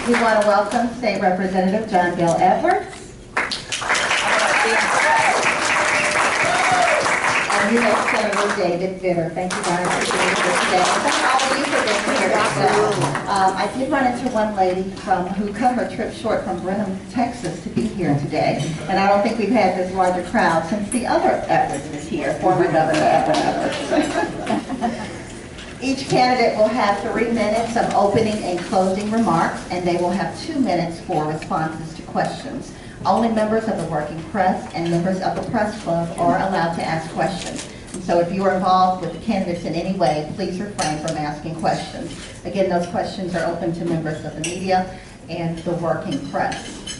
We want to welcome State Representative John Bell Edwards. And U.S. Senator David Vitter. Thank you guys for being here today. Thank all of you for being here today. I did run into one lady who cut her trip short from Brenham, Texas to be here today. And I don't think we've had this larger crowd since the other Edwards is here, former Governor Edwards. Each candidate will have 3 minutes of opening and closing remarks, and they will have 2 minutes for responses to questions. Only members of the working press and members of the press club are allowed to ask questions. And so if you are involved with the candidates in any way, please refrain from asking questions. Again, those questions are open to members of the media and the working press.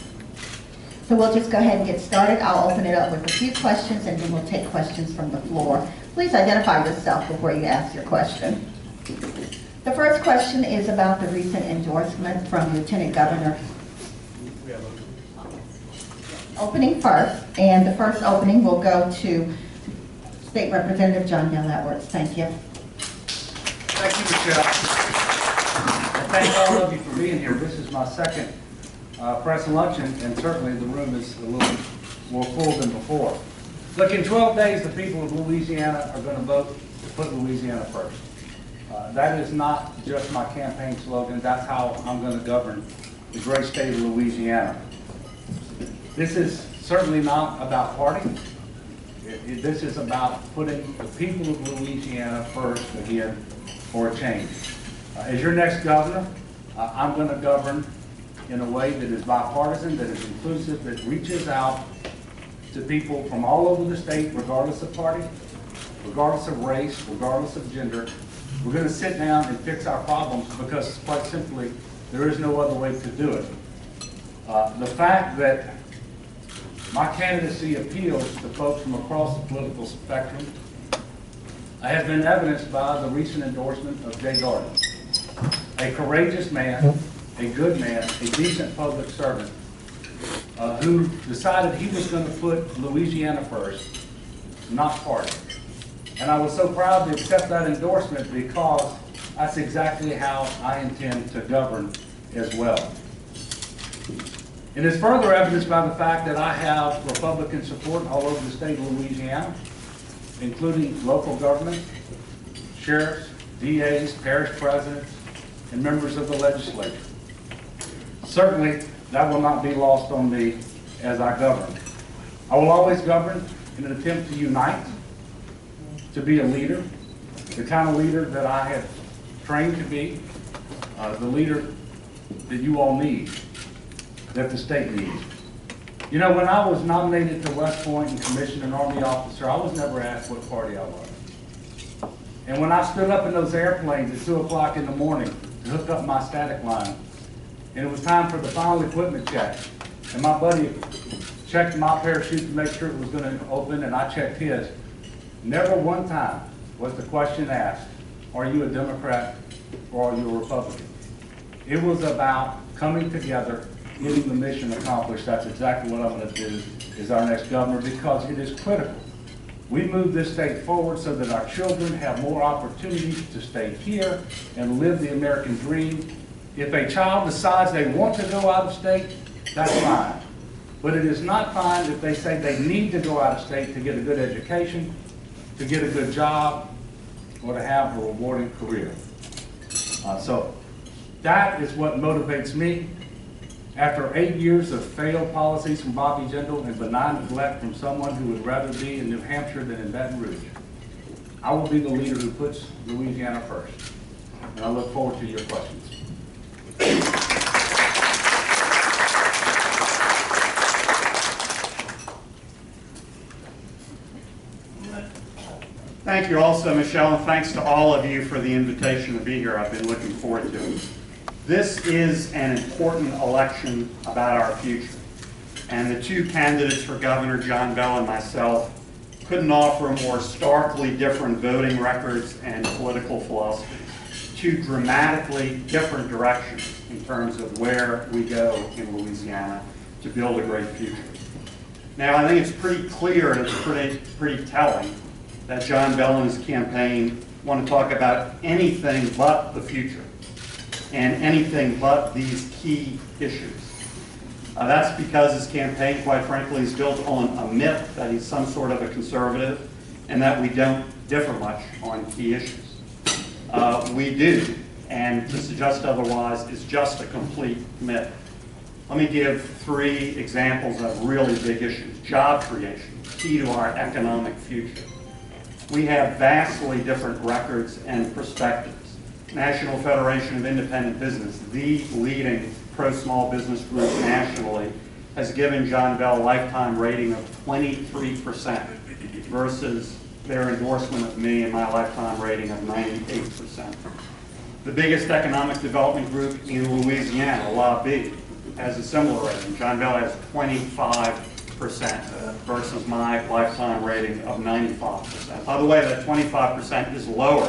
So we'll just go ahead and get started. I'll open it up with a few questions, and then we'll take questions from the floor. Please identify yourself before you ask your question. The first question is about the recent endorsement from Lieutenant Governor. Opening first, and the first opening will go to State Representative John Bell Edwards. Thank you. Thank you, Michelle. And thank all of you for being here. This is my second press luncheon, and certainly the room is a little more full than before. Look, in 12 days, the people of Louisiana are going to vote to put Louisiana first. That is not just my campaign slogan. That's how I'm going to govern the great state of Louisiana. This is certainly not about party. This is about putting the people of Louisiana first again for a change. As your next governor, I'm going to govern in a way that is bipartisan, that is inclusive, that reaches out to people from all over the state, regardless of party, regardless of race, regardless of gender. We're going to sit down and fix our problems because, quite simply, there is no other way to do it. The fact that my candidacy appeals to folks from across the political spectrum has been evidenced by the recent endorsement of Jay Gordon, a courageous man, a good man, a decent public servant, who decided he was going to put Louisiana first, not party. And I was so proud to accept that endorsement because that's exactly how I intend to govern as well. It is further evidenced by the fact that I have Republican support all over the state of Louisiana, including local government, sheriffs, DAs, parish presidents, and members of the legislature. Certainly, that will not be lost on me as I govern. I will always govern in an attempt to unite, to be a leader, the kind of leader that I have trained to be, the leader that you all need, that the state needs. You know, when I was nominated to West Point and commissioned an Army officer, I was never asked what party I was. And when I stood up in those airplanes at 2 o'clock in the morning to hook up my static line, and it was time for the final equipment check, and my buddy checked my parachute to make sure it was going to open, and I checked his, never one time was the question asked, are you a Democrat or are you a Republican? It was about coming together, getting the mission accomplished. That's exactly what I'm going to do as our next governor, because it is critical. We move this state forward so that our children have more opportunities to stay here and live the American dream. If a child decides they want to go out of state, that's fine. But it is not fine if they say they need to go out of state to get a good education, to get a good job, or to have a rewarding career. So that is what motivates me. After 8 years of failed policies from Bobby Jindal and benign neglect from someone who would rather be in New Hampshire than in Baton Rouge, I will be the leader who puts Louisiana first. And I look forward to your questions. Thank you also, Michelle, and thanks to all of you for the invitation to be here. I've been looking forward to it. This is an important election about our future, and the two candidates for governor, John Bell and myself, couldn't offer more starkly different voting records and political philosophies. Two dramatically different directions in terms of where we go in Louisiana to build a great future. Now, I think it's pretty clear and it's pretty telling that John Bell and his campaign want to talk about anything but the future. in anything but these key issues. That's because his campaign, quite frankly, is built on a myth that he's some sort of a conservative and that we don't differ much on key issues. We do, and to suggest otherwise is just a complete myth. Let me give 3 examples of really big issues. Job creation, key to our economic future. We have vastly different records and perspectives. National Federation of Independent Business, the leading pro-small business group nationally, has given John Bell a lifetime rating of 23% versus their endorsement of me and my lifetime rating of 98%. The biggest economic development group in Louisiana, LAB, has a similar rating. John Bell has 25% versus my lifetime rating of 95%. By the way, that 25% is lower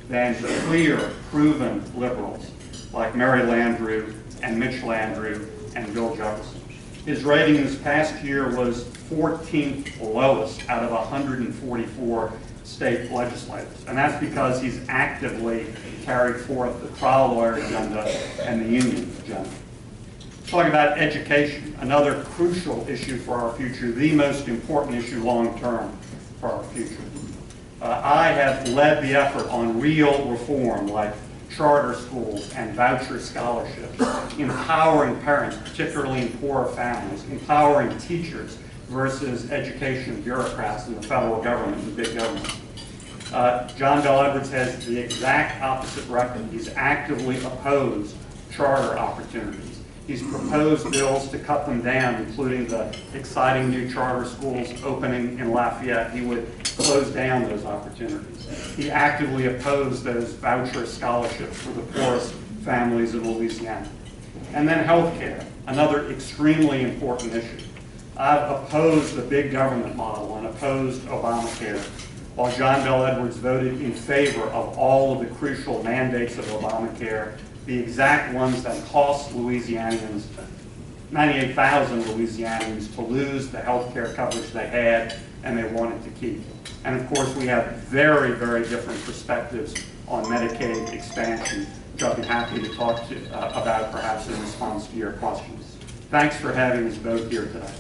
than the clear, proven liberals like Mary Landrieu and Mitch Landrieu and Bill Jefferson. His rating this past year was 14th lowest out of 144 state legislators. And that's because he's actively carried forth the trial lawyer agenda and the union agenda. Talk about education, another crucial issue for our future, the most important issue long-term for our future. I have led the effort on real reform like charter schools and voucher scholarships, empowering parents, particularly in poorer families, empowering teachers versus education bureaucrats in the federal government and big government. John Bell Edwards has the exact opposite record. He's actively opposed charter opportunities. He's proposed bills to cut them down, including the exciting new charter schools opening in Lafayette. He would close down those opportunities. He actively opposed those voucher scholarships for the poorest families in Louisiana. And then health care, another extremely important issue. I've opposed the big government model and opposed Obamacare, while John Bell Edwards voted in favor of all of the crucial mandates of Obamacare, the exact ones that cost Louisianians, 98,000 Louisianians, to lose the health care coverage they had and they wanted to keep. And of course, we have very, very different perspectives on Medicaid expansion, which I'll be happy to talk to, about perhaps in response to your questions. Thanks for having us both here today.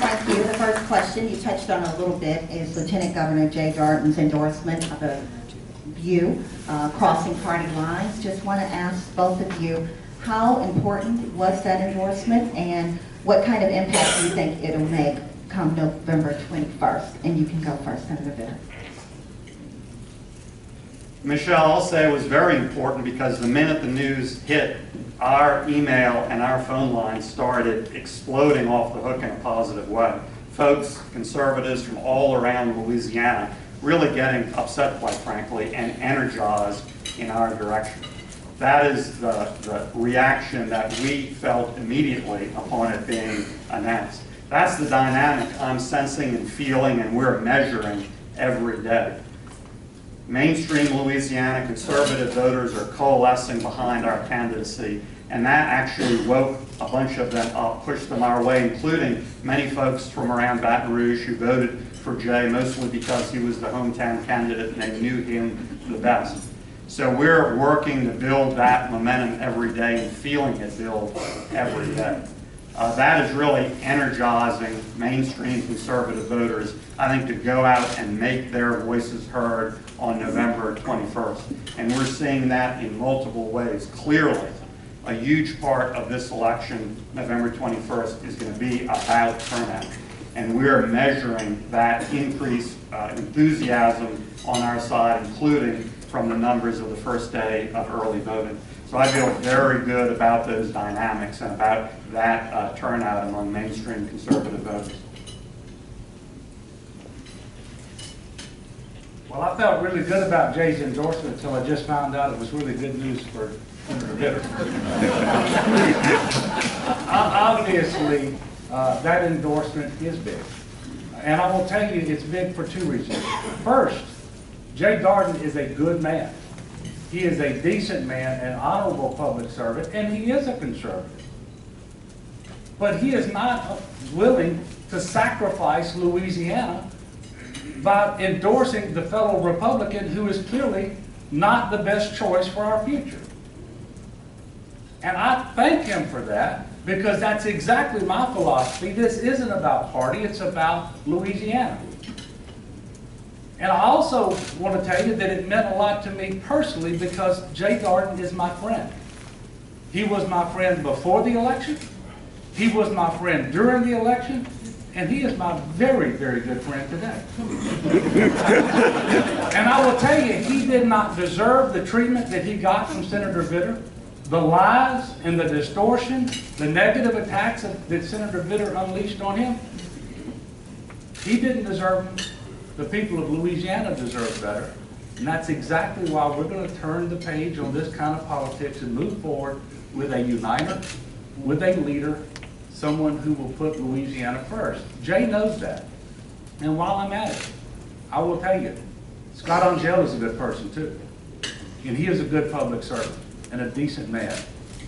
Thank you. The first question you touched on a little bit is Lieutenant Governor Jay Darden's endorsement of a view crossing party lines. Just want to ask both of you, how important was that endorsement and what kind of impact do you think it'll make come November 21st? And you can go first, Senator Vitter. Michelle, I'll say it was very important because the minute the news hit, our email and our phone lines started exploding off the hook in a positive way. Folks, conservatives from all around Louisiana, really getting upset, quite frankly, and energized in our direction. That is the reaction that we felt immediately upon it being announced. That's the dynamic I'm sensing and feeling and we're measuring every day. Mainstream Louisiana conservative voters are coalescing behind our candidacy, and that actually woke a bunch of them up, pushed them our way, including many folks from around Baton Rouge who voted for Jay, mostly because he was the hometown candidate and they knew him the best. So we're working to build that momentum every day and feeling it build every day. That is really energizing mainstream conservative voters, I think, to go out and make their voices heard on November 21st. And we're seeing that in multiple ways. Clearly, a huge part of this election, November 21st, is going to be about turnout. And we're measuring that increased enthusiasm on our side, including from the numbers of the first day of early voting. So I feel very good about those dynamics and about that turnout among mainstream conservative voters. Well, I felt really good about Jay's endorsement until I just found out it was really good news for Senator Vitter. Obviously, that endorsement is big. And I will tell you it's big for 2 reasons. First, Jay Darden is a good man. He is a decent man, an honorable public servant, and he is a conservative. But he is not willing to sacrifice Louisiana by endorsing the fellow Republican who is clearly not the best choice for our future. And I thank him for that, because that's exactly my philosophy. This isn't about party, it's about Louisiana. And I also want to tell you that it meant a lot to me personally, because Jay Darden is my friend. He was my friend before the election, he was my friend during the election, and he is my very, very good friend today. And I will tell you, he did not deserve the treatment that he got from Senator Vitter. The lies and the distortion, the negative attacks that Senator Vitter unleashed on him, he didn't deserve them. The people of Louisiana deserve better. And that's exactly why we're going to turn the page on this kind of politics and move forward with a uniter, with a leader, someone who will put Louisiana first. Jay knows that. And while I'm at it, I will tell you, Scott Angel is a good person too. And he is a good public servant and a decent man.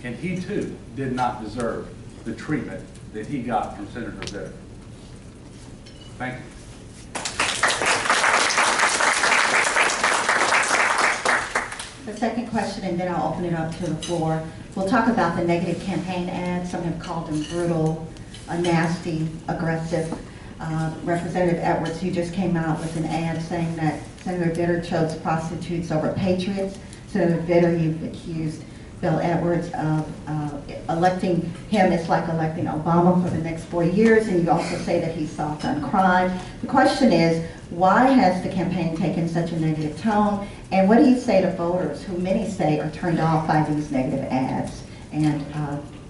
And he too did not deserve the treatment that he got from Senator Vitter. Thank you. The second question, and then I'll open it up to the floor. We'll talk about the negative campaign ads. Some have called them brutal, nasty, aggressive. Representative Edwards, who just came out with an ad saying that Senator Vitter chose prostitutes over patriots. Senator Vitter, you've accused Bill Edwards of electing him. It's like electing Obama for the next 4 years, and you also say that he's soft on crime. The question is, why has the campaign taken such a negative tone, and what do you say to voters who many say are turned off by these negative ads? And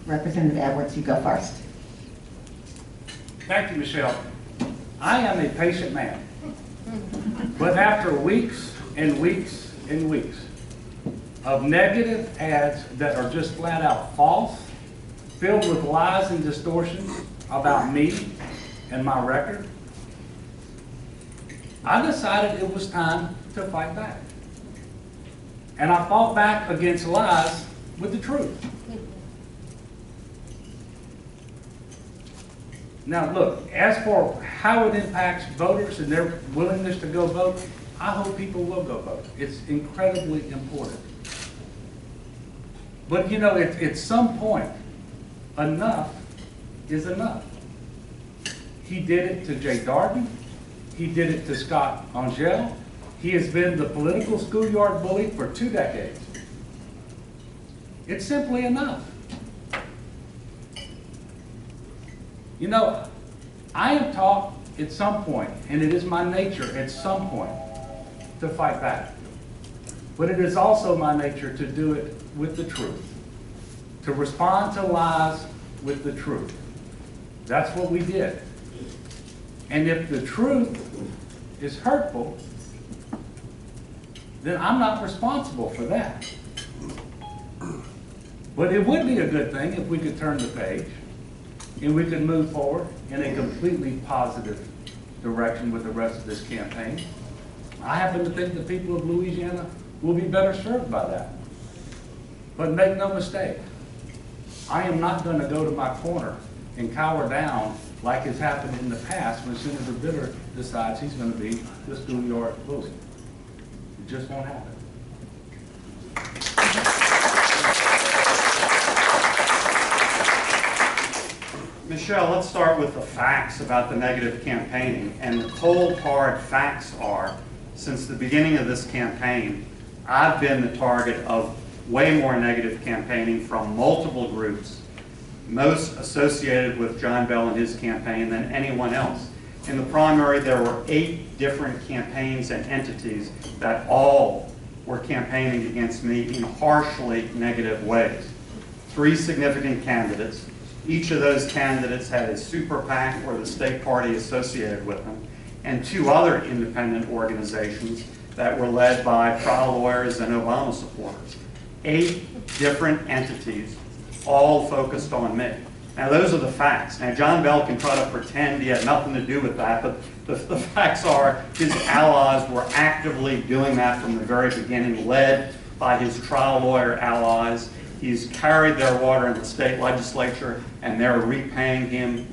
Representative Edwards, you go first. Thank you, Michelle. I am a patient man, but after weeks and weeks and weeks of negative ads that are just flat out false, filled with lies and distortions about me and my record, I decided it was time to fight back. And I fought back against lies with the truth. Now look, as for how it impacts voters and their willingness to go vote, I hope people will go vote. It's incredibly important. But you know, at some point, enough is enough. He did it to Jay Darden. He did it to Scott Angel. He has been the political schoolyard bully for 2 decades. It's simply enough. You know, I am taught at some point, and it is my nature at some point, to fight back. But it is also my nature to do it with the truth, to respond to lies with the truth. That's what we did. And if the truth is hurtful, then I'm not responsible for that. But it would be a good thing if we could turn the page and we could move forward in a completely positive direction with the rest of this campaign. I happen to think the people of Louisiana will be better served by that. But make no mistake, I am not going to go to my corner and cower down like has happened in the past when Senator Vitter decides he's going to be the schoolyard bully. It just won't happen. Michelle, let's start with the facts about the negative campaigning. And the cold, hard facts are, since the beginning of this campaign, I've been the target of way more negative campaigning from multiple groups, most associated with John Bell and his campaign than anyone else. In the primary, there were 8 different campaigns and entities that all were campaigning against me in harshly negative ways. 3 significant candidates. Each of those candidates had a super PAC or the state party associated with them, and 2 other independent organizations that were led by trial lawyers and Obama supporters. 8 different entities, all focused on me. Now those are the facts. Now John Bell can try to pretend he had nothing to do with that, but the facts are his allies were actively doing that from the very beginning, led by his trial lawyer allies. He's carried their water in the state legislature, and they're repaying him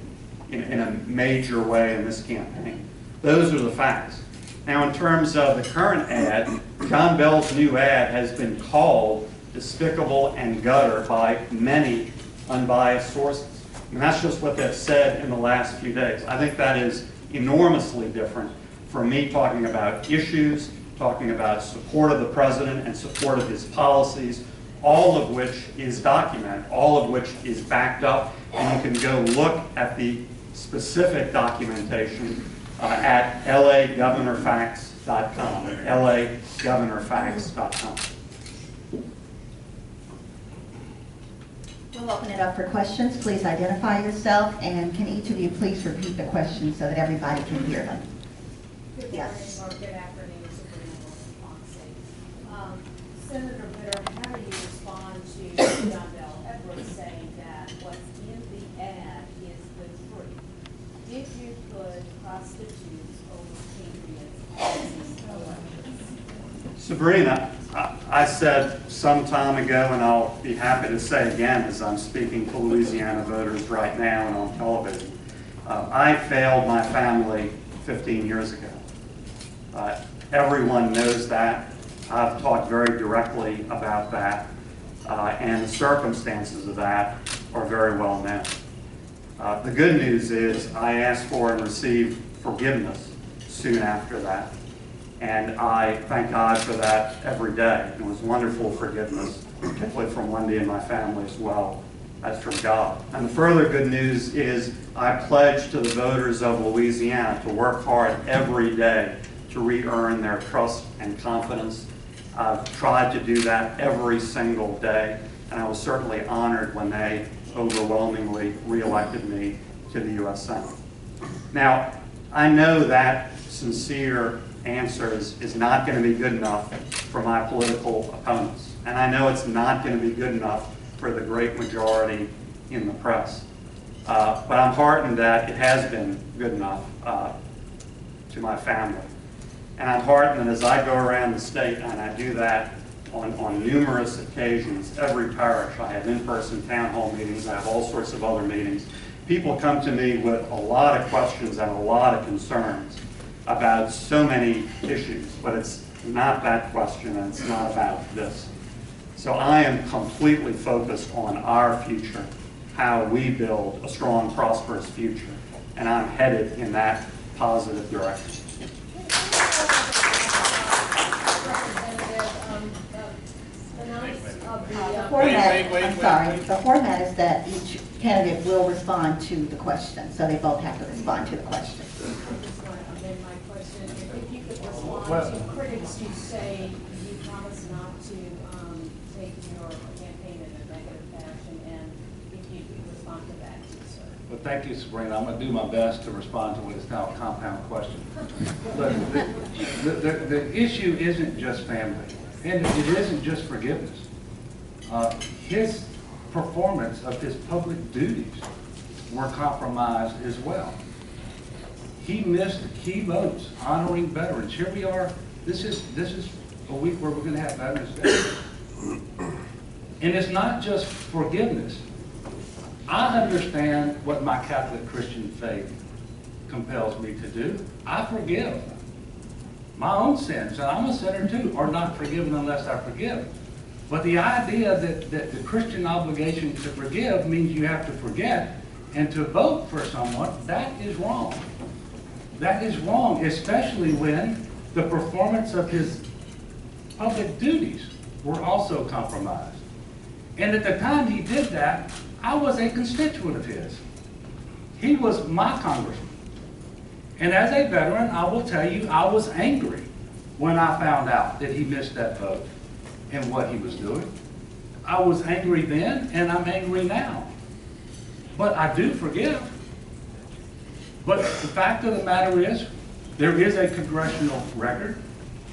in a major way in this campaign. Those are the facts. Now, in terms of the current ad, John Bell's new ad has been called despicable and gutter by many unbiased sources. And that's just what they've said in the last few days. I think that is enormously different from me talking about issues, talking about support of the president and support of his policies, all of which is documented, all of which is backed up, and you can go look at the specific documentation at lagovernorfacts.com, lagovernorfacts.com. We'll open it up for questions. Please identify yourself, and can each of you please repeat the question so that everybody can hear them? Yes. Or good afternoon, Senator Vitter, how do you respond to John Bell Edwards saying that what's in the ad is the truth? Did you put prostitutes over patriots in elections? Sabrina, I said some time ago, and I'll be happy to say again as I'm speaking to Louisiana voters right now and on television, I failed my family 15 years ago. Everyone knows that. I've talked very directly about that, and the circumstances of that are very well known. The good news is I asked for and received forgiveness soon after that, and I thank God for that every day. It was wonderful forgiveness, particularly from Wendy and my family as well as from God. And the further good news is I pledge to the voters of Louisiana to work hard every day to re-earn their trust and confidence. I've tried to do that every single day, and I was certainly honored when they overwhelmingly re-elected me to the U.S. Senate. Now, I know that sincere answer is not going to be good enough for my political opponents, and I know it's not going to be good enough for the great majority in the press. But I'm heartened that it has been good enough to my family. And I'm heartened that as I go around the state, and I do that on numerous occasions, every parish, I have in-person town hall meetings, I have all sorts of other meetings. People come to me with a lot of questions and a lot of concerns about so many issues, but it's not that question and it's not about this. So I am completely focused on our future, how we build a strong, prosperous future, and I'm headed in that positive direction. The format is that each candidate will respond to the question, so they both have to respond to the question. I just want to amend my question. If you could respond to critics who say you promise not to take your campaign in a negative fashion, and if you could respond to that too, sir. Well, thank you, Sabrina. I'm going to do my best to respond to what is now a compound question. But the issue isn't just family, and it isn't just forgiveness. His performance of his public duties were compromised as well. He missed key votes honoring veterans. Here we are. This is a week where we're going to have Veterans Day. And it's not just forgiveness. I understand what my Catholic Christian faith compels me to do. I forgive. My own sins, and I'm a sinner too, are not forgiven unless I forgive. But the idea that the Christian obligation to forgive means you have to forget and to vote for someone, that is wrong. That is wrong, especially when the performance of his public duties were also compromised. And at the time he did that, I was a constituent of his. He was my congressman. And as a veteran, I will tell you, I was angry when I found out that he missed that vote and what he was doing. I was angry then, and I'm angry now. But I do forgive. But the fact of the matter is, there is a congressional record,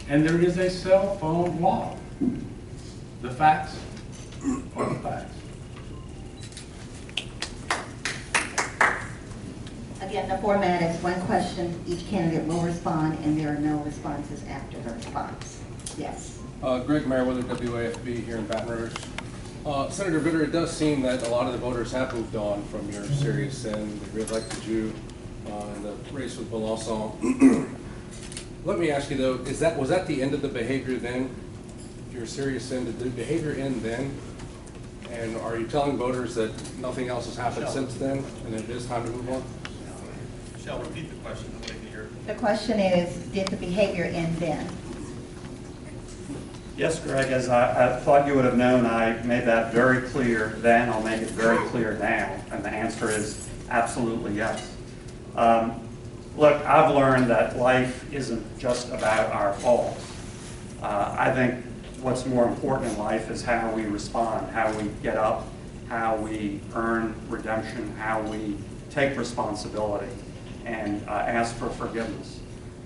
and there is a cell phone law. The facts are the facts. Again, the format is one question, each candidate will respond, and there are no responses after the response. Yes. Greg Merriweather, WAFB here in Baton Rouge. Senator Vitter, it does seem that a lot of the voters have moved on from your serious sin. They re-elected you in the race with Baton. Let me ask you though, was that the end of the behavior then? Your serious end, did the behavior end then? And are you telling voters that nothing else has happened since then, and it is time to move on? Michelle, repeat the question. I'm waiting to hear. The question is, did the behavior end then? Yes, Greg, as I thought you would have known, I made that very clear then. I'll make it very clear now. And the answer is absolutely yes. Look, I've learned that life isn't just about our faults. I think what's more important in life is how we respond, how we get up, how we earn redemption, how we take responsibility and ask for forgiveness.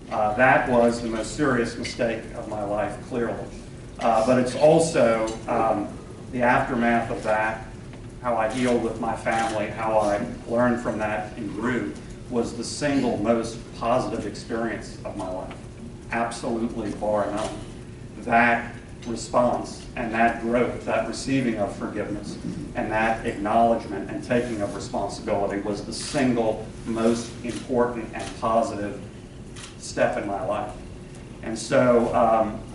That was the most serious mistake of my life, clearly. But it's also the aftermath of that, how I healed with my family, how I learned from that and grew, was the single most positive experience of my life. Absolutely bar none. That response and that growth, that receiving of forgiveness and that acknowledgement and taking of responsibility was the single most important and positive step in my life. And so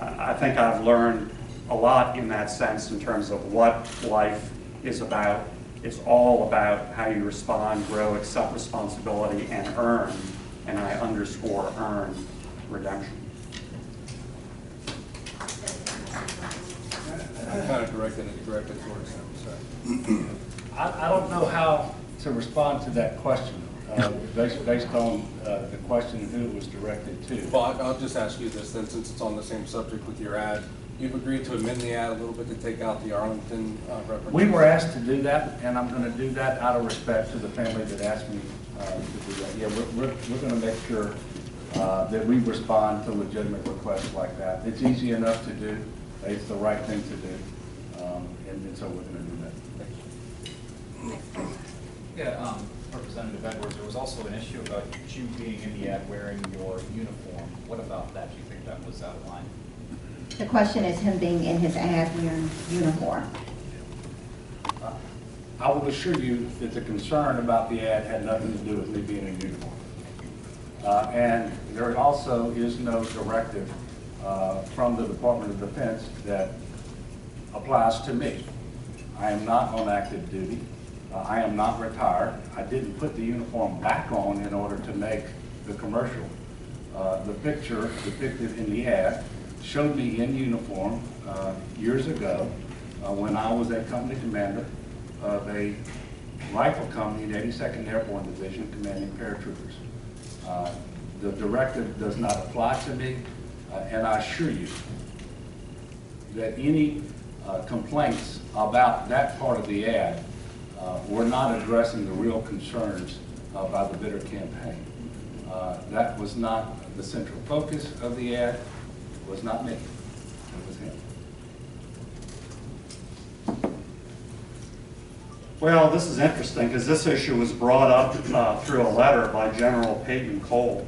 I think I've learned a lot in that sense in terms of what life is about. It's all about how you respond, grow, accept responsibility, and earn, and I underscore earn, redemption. I kind of directed it directly towards him, so. I don't know how to respond to that question, based on the question and who it was directed to. Well, I'll just ask you this then, since it's on the same subject with your ad. You've agreed to amend the ad a little bit to take out the Arlington reference? We were asked to do that, and I'm going to do that out of respect to the family that asked me to do that. Yeah, we're going to make sure that we respond to legitimate requests like that. It's easy enough to do. It's the right thing to do, and so we're going to do that. Yeah, Representative Edwards, there was also an issue about you being in the ad wearing your uniform. What about that? Do you think that was out of line? The question is him being in his ad wearing uniform. I will assure you that the concern about the ad had nothing to do with me being in uniform. And there also is no directive from the Department of Defense that applies to me. I am not on active duty. I am not retired. I didn't put the uniform back on in order to make the commercial. The picture depicted in the ad showed me in uniform years ago when I was a company commander of a rifle company in 82nd Airborne Division commanding paratroopers. The directive does not apply to me, and I assure you that any complaints about that part of the ad were not addressing the real concerns by the Vitter campaign. That was not the central focus of the ad. It was not me. It was him. Well, this is interesting because this issue was brought up through a letter by General Peyton Cole,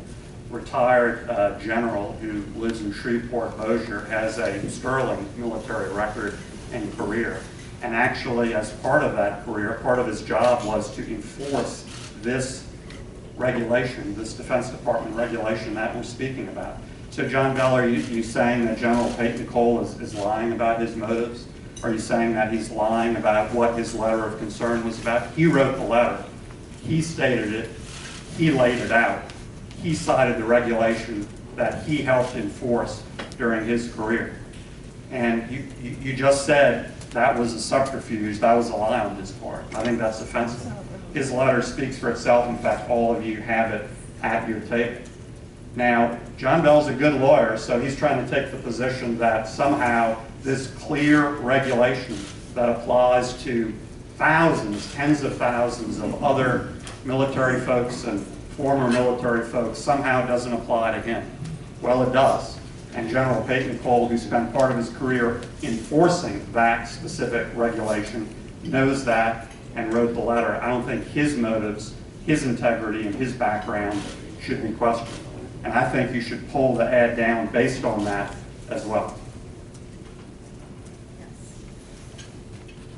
retired general who lives in Shreveport, Bossier, has a sterling military record and career. And actually, as part of that career, part of his job was to enforce this regulation, this Defense Department regulation that we're speaking about. So, John Bell, are you saying that General Peyton Cole is lying about his motives? Are you saying that he's lying about what his letter of concern was about? He wrote the letter. He stated it. He laid it out. He cited the regulation that he helped enforce during his career. And you just said that was a subterfuge, that was a lie on his part. I think that's offensive. His letter speaks for itself. In fact, all of you have it at your table. Now, John Bell's a good lawyer, so he's trying to take the position that somehow this clear regulation that applies to thousands, tens of thousands of other military folks and former military folks somehow doesn't apply to him. Well, it does. And General Peyton Cole, who spent part of his career enforcing that specific regulation, knows that and wrote the letter. I don't think his motives, his integrity, and his background should be questioned. And I think you should pull the ad down based on that as well.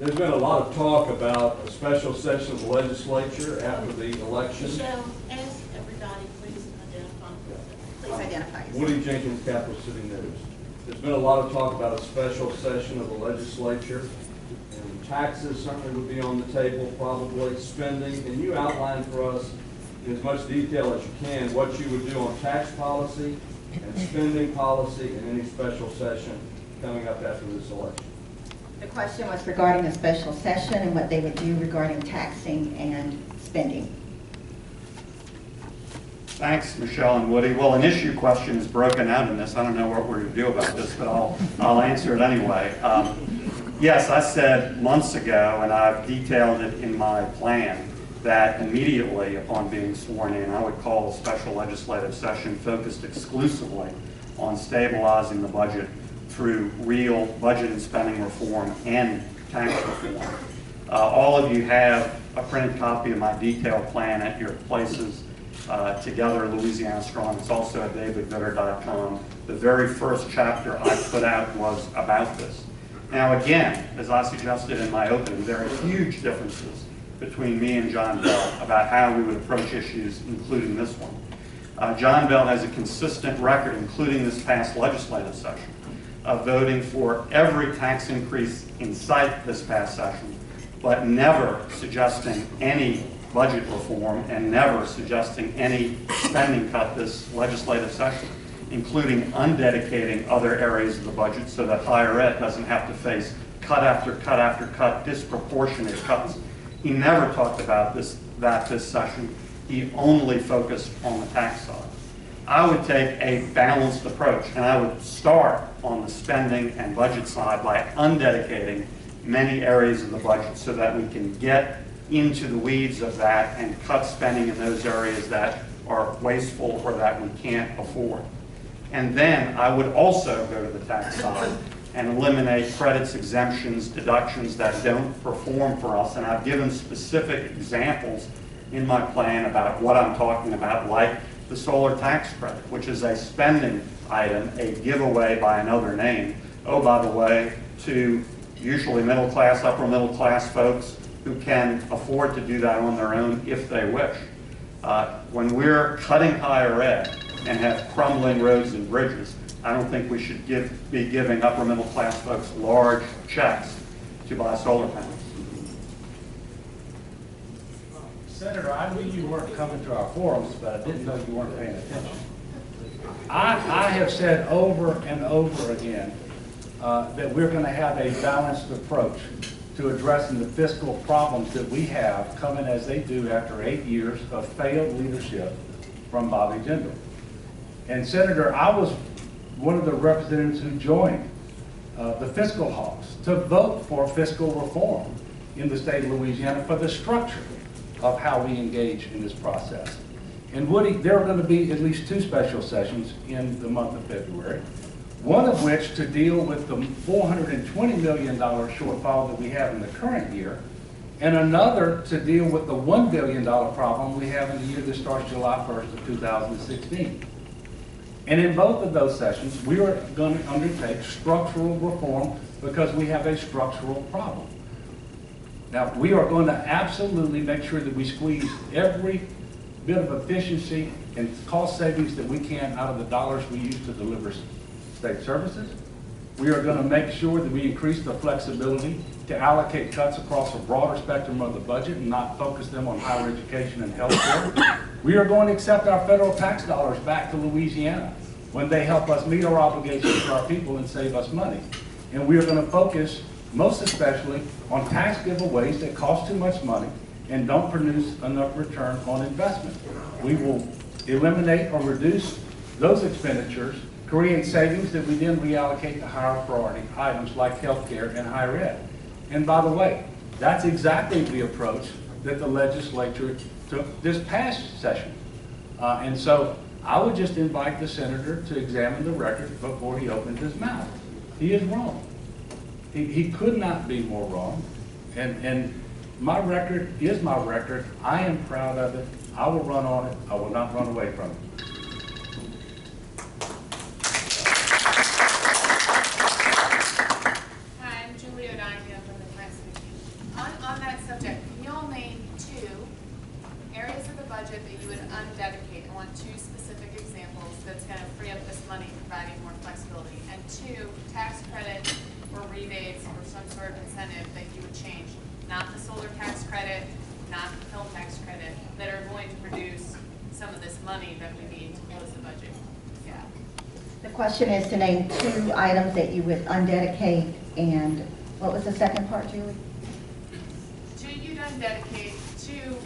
There's been a lot of talk about a special session of the legislature after the election. Michelle, ask everybody, please identify. Please identify yourself. Woody Jenkins, Capital City News. There's been a lot of talk about a special session of the legislature, and taxes certainly would be on the table, probably spending. Can you outline for us in as much detail as you can what you would do on tax policy and spending policy in any special session coming up after this election? The question was regarding a special session and what they would do regarding taxing and spending. Thanks, Michelle and Woody. Well, an issue question is broken out in this. I don't know what we're going to do about this, but I'll answer it anyway. Yes, I said months ago, and I've detailed it in my plan, that immediately upon being sworn in, I would call a special legislative session focused exclusively on stabilizing the budget through real budget and spending reform and tax reform. All of you have a printed copy of my detailed plan at your places. Together Louisiana Strong. It's also at davidvitter.com. The very first chapter I put out was about this. Now again, as I suggested in my opening, there are huge differences between me and John Bell about how we would approach issues, including this one. John Bell has a consistent record, including this past legislative session, of voting for every tax increase in sight this past session, but never suggesting any budget reform and never suggesting any spending cut this legislative session, including undedicating other areas of the budget so that higher ed doesn't have to face cut after cut after cut, disproportionate cuts. He never talked about this session. He only focused on the tax side. I would take a balanced approach, and I would start on the spending and budget side by undedicating many areas of the budget so that we can get into the weeds of that and cut spending in those areas that are wasteful or that we can't afford. And then I would also go to the tax side and eliminate credits, exemptions, deductions that don't perform for us. And I've given specific examples in my plan about what I'm talking about, like the solar tax credit, which is a spending item, a giveaway by another name. Oh, by the way, to usually middle class, upper middle class folks who can afford to do that on their own if they wish. When we're cutting higher ed and have crumbling roads and bridges, I don't think we should be giving upper middle class folks large checks to buy solar panels. Senator, I knew you weren't coming to our forums, but I didn't know you weren't paying attention. I have said over and over again that we're going to have a balanced approach to addressing the fiscal problems that we have coming as they do after 8 years of failed leadership from Bobby Jindal. And Senator, I was one of the representatives who joined the fiscal hawks to vote for fiscal reform in the state of Louisiana for the structure of how we engage in this process. And Woody, there are going to be at least 2 special sessions in the month of February. One of which to deal with the $420 million shortfall that we have in the current year, and another to deal with the $1 billion problem we have in the year that starts July 1st of 2016. And in both of those sessions, we are going to undertake structural reform because we have a structural problem. Now, we are going to absolutely make sure that we squeeze every bit of efficiency and cost savings that we can out of the dollars we use to deliver state services. We are going to make sure that we increase the flexibility to allocate cuts across a broader spectrum of the budget and not focus them on higher education and health care. We are going to accept our federal tax dollars back to Louisiana when they help us meet our obligations to our people and save us money. And we are going to focus most especially on tax giveaways that cost too much money and don't produce enough return on investment. We will eliminate or reduce those expenditures, create savings that we then reallocate to higher priority items like health care and higher ed. And by the way, that's exactly the approach that the legislature took this past session. And so I would just invite the senator to examine the record before he opens his mouth. He is wrong. He could not be more wrong. And my record is my record. I am proud of it. I will run on it. I will not run away from it. On that subject, can you all name 2 areas of the budget that you would undedicate? I want 2 specific examples that's going to free up this money tax credit or rebates or some sort of incentive that you would change? Not the solar tax credit, not the film tax credit, that are going to produce some of this money that we need to close the budget gap. The question is to name 2 items that you would undedicate, and what was the second part, Julie? You'd undedicate 2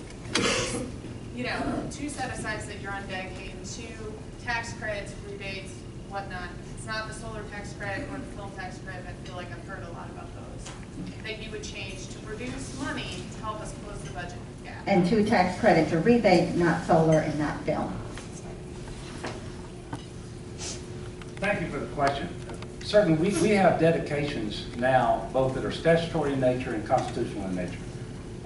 set-asides that you're undedicating, 2 tax credits, rebates, whatnot. It's not the solar tax credit or the film tax credit. I feel like I've heard a lot about those. That you would change to produce money to help us close the budget gap. And 2 tax credits or rebates, not solar and not film. Thank you for the question. Certainly, we have dedications now, both that are statutory in nature and constitutional in nature.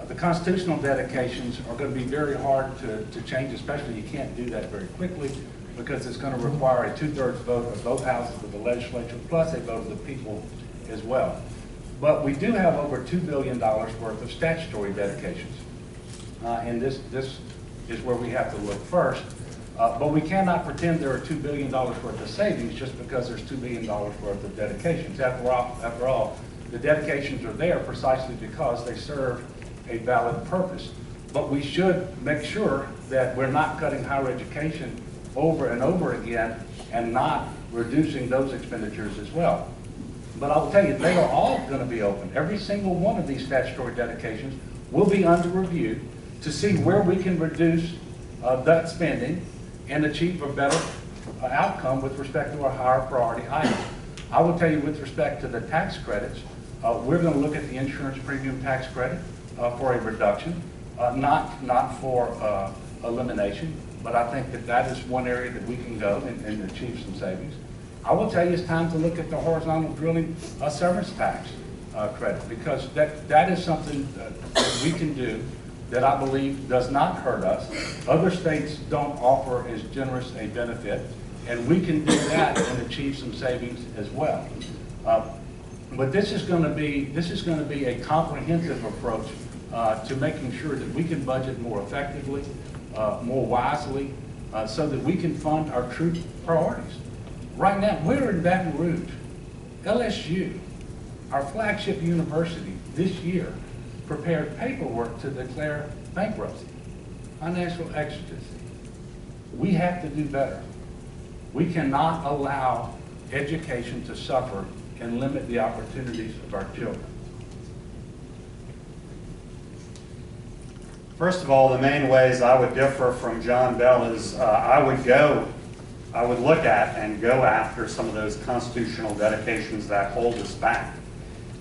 The constitutional dedications are going to be very hard to change, especially you can't do that very quickly, because it's going to require a 2/3 vote of both houses of the legislature, plus a vote of the people as well. But we do have over $2 billion worth of statutory dedications. And this is where we have to look first. But we cannot pretend there are $2 billion worth of savings just because there's $2 billion worth of dedications. After all, the dedications are there precisely because they serve a valid purpose. But we should make sure that we're not cutting higher education over and over again and not reducing those expenditures as well. But I'll tell you, they are all going to be open. Every single one of these statutory dedications will be under review to see where we can reduce that spending and achieve a better outcome with respect to our higher priority items. I will tell you, with respect to the tax credits, we're going to look at the insurance premium tax credit for a reduction, not for elimination, but I think that is one area that we can go and achieve some savings. I will tell you, it's time to look at the horizontal drilling severance tax credit, because that is something that we can do that I believe does not hurt us. Other states don't offer as generous a benefit, and we can do that and achieve some savings as well. But this is going to be a comprehensive approach to making sure that we can budget more effectively, more wisely, so that we can fund our true priorities. Right now, we're in Baton Rouge. LSU, our flagship university, this year prepared paperwork to declare bankruptcy, financial exigency. We have to do better. We cannot allow education to suffer and limit the opportunities of our children. First of all, the main ways I would differ from John Bell is I would look at and go after some of those constitutional dedications that hold us back.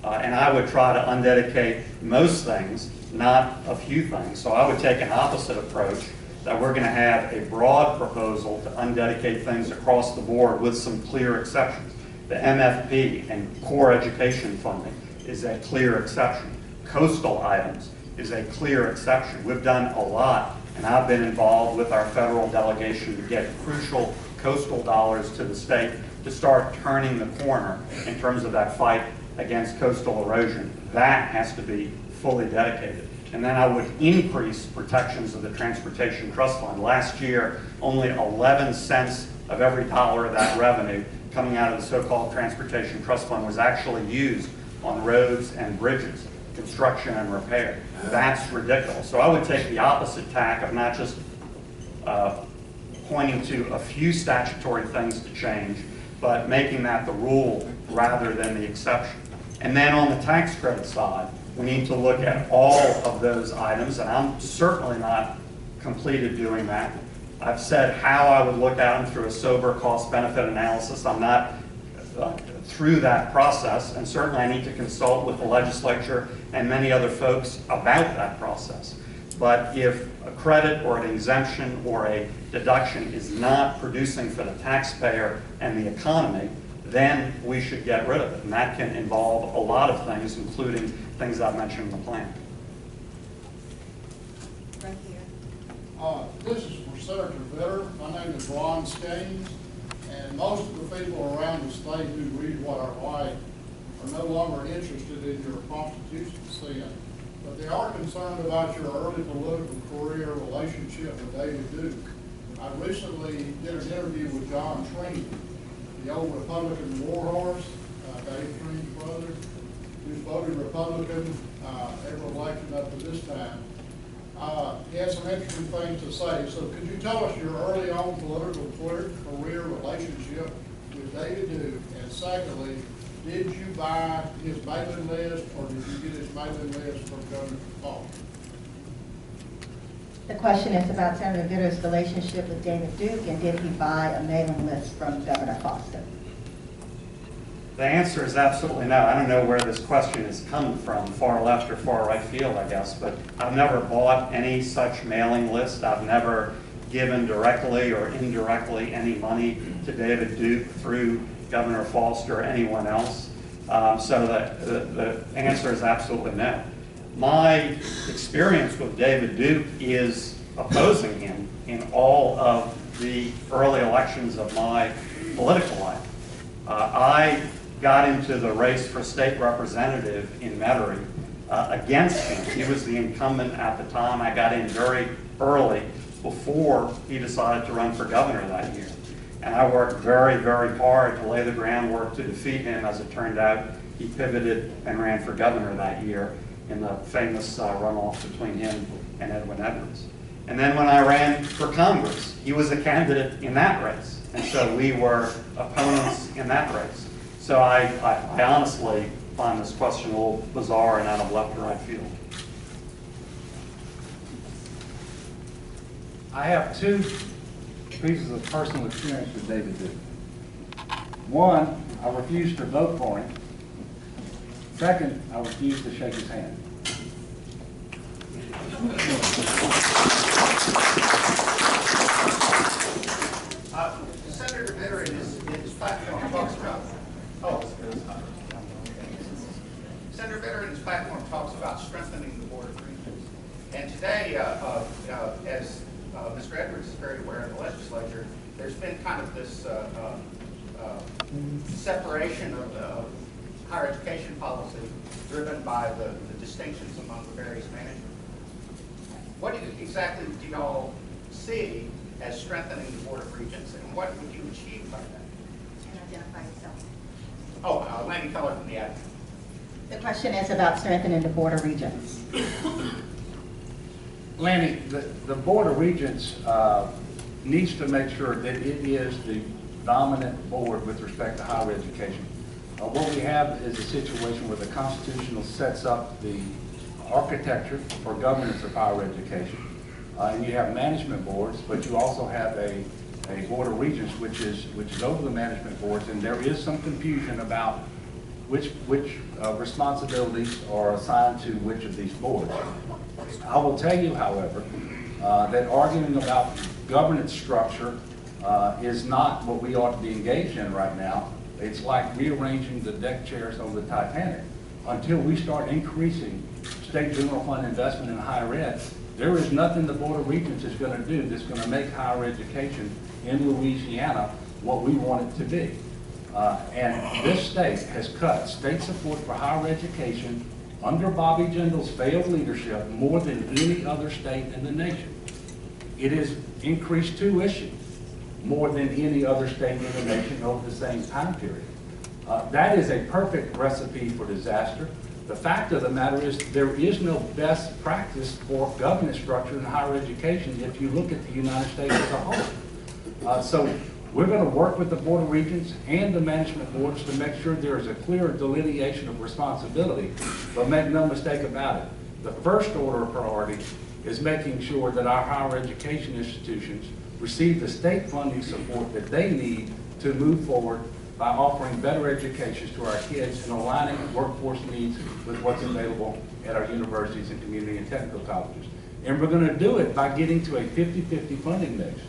And I would try to undedicate most things, not a few things. So I would take an opposite approach, that we're going to have a broad proposal to undedicate things across the board with some clear exceptions. The MFP and core education funding is a clear exception. Coastal items is a clear exception. We've done a lot, and I've been involved with our federal delegation to get crucial coastal dollars to the state to start turning the corner in terms of that fight against coastal erosion. That has to be fully dedicated. And then I would increase protections of the Transportation Trust Fund. Last year, only 11 cents of every dollar of that revenue coming out of the so-called Transportation Trust Fund was actually used on roads and bridges, construction and repair. That's ridiculous. So I would take the opposite tack of not just pointing to a few statutory things to change, but making that the rule rather than the exception. And then on the tax credit side, we need to look at all of those items, and I'm certainly not completed doing that. I've said how I would look at them through a sober cost-benefit analysis. I'm not through that process, and certainly I need to consult with the legislature and many other folks about that process. But if a credit or an exemption or a deduction is not producing for the taxpayer and the economy, then we should get rid of it. And that can involve a lot of things, including things I've mentioned in the plan. Right here. This is for Senator Vitter. My name is Ron Skanes, and most of the people around the state who read what I write are no longer interested in your Constitution sin, but they are concerned about your early political career relationship with David Duke. I recently did an interview with John Trini, the old Republican warhorse. Republican, every election up to this time. He has some interesting things to say. So could you tell us your early on political career relationship with David Duke? And secondly, did you buy his mailing list or did you get his mailing list from Governor Paul? The question is about Senator Vitter's relationship with David Duke, and did he buy a mailing list from Governor Foster? The answer is absolutely no. I don't know where this question is coming from, far left or far right field, I guess, but I've never bought any such mailing list. I've never given directly or indirectly any money to David Duke through Governor Foster or anyone else. So the answer is absolutely no. My experience with David Duke is opposing him in all of the early elections of my political life. I got into the race for state representative in Metairie against him. He was the incumbent at the time. I got in very early before he decided to run for governor that year. And I worked very, very hard to lay the groundwork to defeat him. As it turned out, he pivoted and ran for governor that year in the famous runoff between him and Edwin Edwards. And then when I ran for Congress, he was a candidate in that race. And so we were opponents in that race. So I honestly find this question a little bizarre and out of left or right field. I have two pieces of personal experience with David Duke. One, I refused to vote for him. Second, I refused to shake his hand. Senator Vitter in his platform talks about, Senator Vitter in his platform talks about strengthening the Board of Regents. And today, as Mr. Edwards is very aware of the legislature, there's been kind of this separation of higher education policy driven by the distinctions among the various management. What exactly do y'all see as strengthening the Board of Regents, and what would you achieve by that? And identify yourself. Oh, Lanny Keller from the Advocate. The question is about strengthening the Board of Regents. Lanny, the Board of Regents needs to make sure that it is the dominant board with respect to higher education. What we have is a situation where the Constitution sets up the architecture for governance of higher education. And you have management boards, but you also have a Board of Regents which is over the management boards, and there is some confusion about which responsibilities are assigned to which of these boards. I will tell you, however, that arguing about governance structure is not what we ought to be engaged in right now. It's like rearranging the deck chairs on the Titanic. Until we start increasing state general fund investment in higher ed, there is nothing the Board of Regents is going to do that's going to make higher education in Louisiana what we want it to be. And this state has cut state support for higher education under Bobby Jindal's failed leadership more than any other state in the nation. It has increased tuition more than any other state in the nation over the same time period. That is a perfect recipe for disaster. The fact of the matter is there is no best practice for governance structure in higher education if you look at the United States as a whole. So we're going to work with the Board of Regents and the management boards to make sure there is a clear delineation of responsibility, but make no mistake about it. The first order of priority is making sure that our higher education institutions receive the state funding support that they need to move forward by offering better educations to our kids and aligning workforce needs with what's available at our universities and community and technical colleges. And we're going to do it by getting to a 50-50 funding mix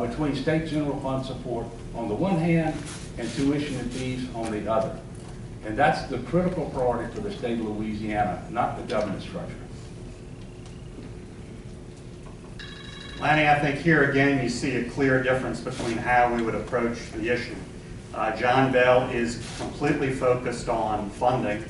between state general fund support on the one hand and tuition and fees on the other. And that's the critical priority for the state of Louisiana, not the governance structure. Lanny, I think here again you see a clear difference between how we would approach the issue. John Bell is completely focused on funding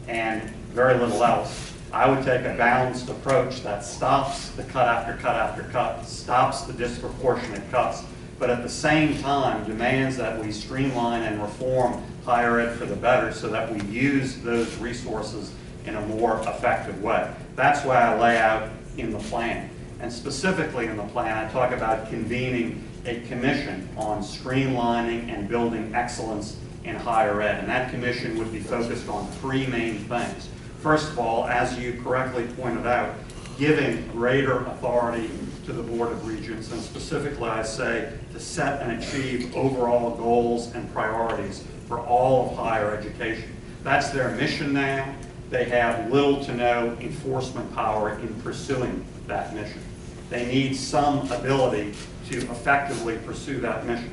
and very little else. I would take a balanced approach that stops the cut after cut after cut, stops the disproportionate cuts, but at the same time demands that we streamline and reform higher ed for the better so that we use those resources in a more effective way. That's why I lay out in the plan. And specifically in the plan, I talk about convening a commission on streamlining and building excellence in higher ed. And that commission would be focused on three main things. First of all, as you correctly pointed out, giving greater authority to the Board of Regents, and specifically I say to set and achieve overall goals and priorities for all of higher education. That's their mission now. They have little to no enforcement power in pursuing that mission. They need some ability to effectively pursue that mission.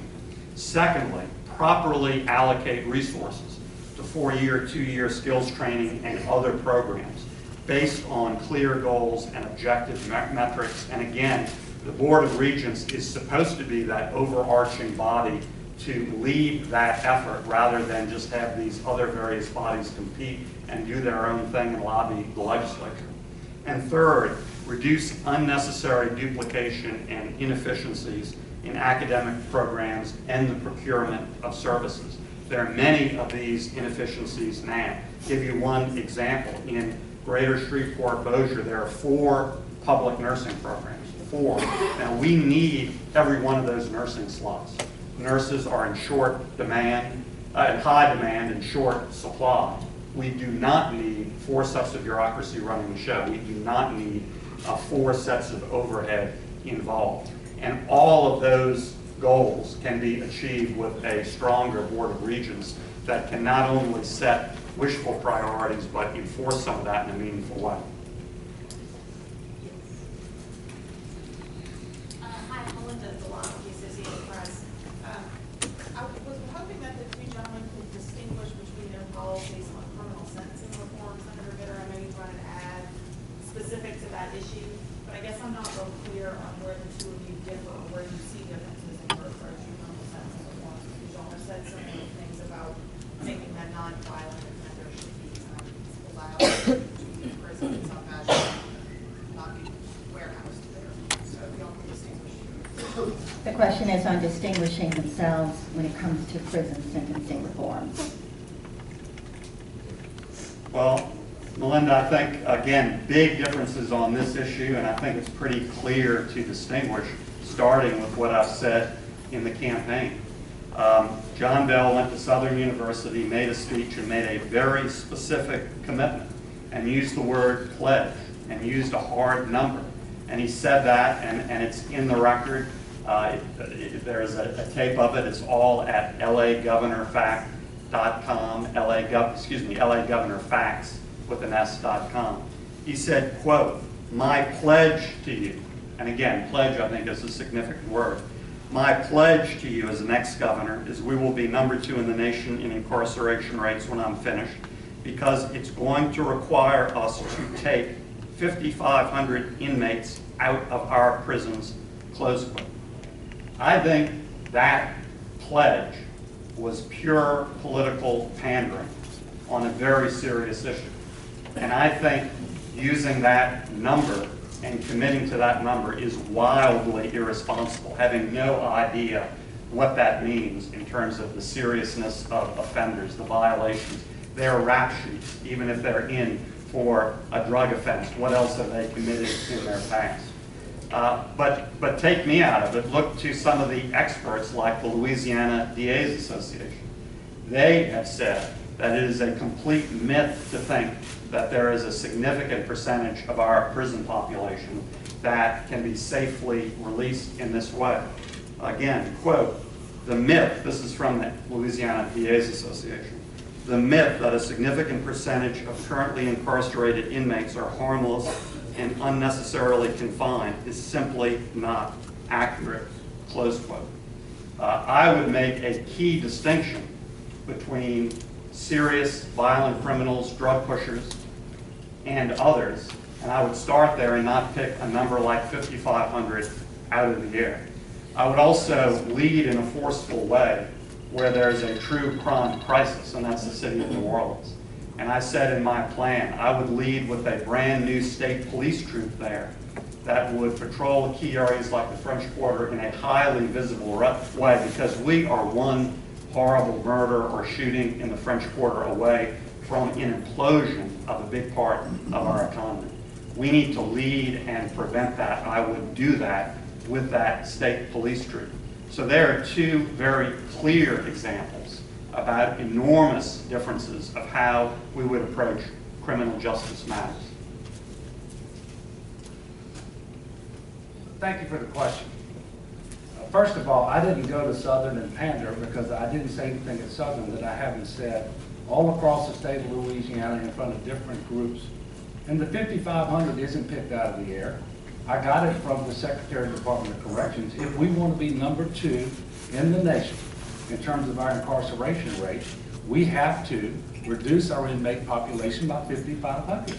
Secondly, properly allocate resources to 4-year, 2-year skills training and other programs based on clear goals and objective metrics. And again, the Board of Regents is supposed to be that overarching body to lead that effort rather than just have these other various bodies compete and do their own thing and lobby the legislature. And third, reduce unnecessary duplication and inefficiencies in academic programs and the procurement of services. There are many of these inefficiencies now. Give you one example. In Greater Shreveport-Bossier, there are 4 public nursing programs. 4. Now, we need every one of those nursing slots. Nurses are in short demand, in high demand and short supply. We do not need 4 sets of bureaucracy running the show. We do not need 4 sets of overhead involved. And all of those goals can be achieved with a stronger Board of Regents that can not only set wishful priorities, but enforce some of that in a meaningful way. Hi, Melinda Delano, the Associated Press. I was hoping that the 2 gentlemen could distinguish between their policies on criminal sentencing reform. Senator Vitter, I know you brought an ad specific to that issue, but I guess I'm not real clear on where the 2 of you differ, or where you see differences in your approach to criminal sentencing reform. Because y'all have said so many things about making that non-violent offender should be allowed to be in prison in some fashion, not be warehoused there. So y'all can distinguish. The question is on distinguishing themselves when it comes to prison sentencing reform. Well, Melinda, I think, again, big differences on this issue, and I think it's pretty clear to distinguish, starting with what I've said in the campaign. John Bell went to Southern University, made a speech, and made a very specific commitment, and used the word pledge, and used a hard number. And he said that, and it's in the record. There's a tape of it. It's all at lagovernorfact.com, lagovernorfacts with an s.com. He said, quote, "My pledge to you," and again, pledge I think is a significant word, "My pledge to you as the next governor is we will be number 2 in the nation in incarceration rates when I'm finished, because it's going to require us to take 5,500 inmates out of our prisons," close quote. I think that pledge was pure political pandering on a very serious issue. And I think using that number and committing to that number is wildly irresponsible, having no idea what that means in terms of the seriousness of offenders, the violations. They're rap sheets, even if they're in for a drug offense. What else have they committed in their past? But take me out of it. Look to some of the experts like the Louisiana DA's Association. They have said that it is a complete myth to think that there is a significant percentage of our prison population that can be safely released in this way. Again, quote, "The myth," this is from the Louisiana DA's Association, "the myth that a significant percentage of currently incarcerated inmates are harmless and unnecessarily confined is simply not accurate," close quote. I would make a key distinction between serious violent criminals, drug pushers, and others, and I would start there and not pick a number like 5,500 out of the air. I would also lead in a forceful way where there's a true crime crisis, and that's the city of New Orleans. And I said in my plan, I would lead with a brand new state police troop there that would patrol key areas like the French Quarter in a highly visible way, because we are one horrible murder or shooting in the French Quarter away from an implosion of a big part of our economy. We need to lead and prevent that, and I would do that with that state police troop. So there are two very clear examples about enormous differences of how we would approach criminal justice matters. Thank you for the question. First of all, I didn't go to Southern and pander because I didn't say anything at Southern that I haven't said all across the state of Louisiana in front of different groups. And the 5,500 isn't picked out of the air. I got it from the Secretary of the Department of Corrections. If we want to be number 2 in the nation in terms of our incarceration rate, we have to reduce our inmate population by 5,500.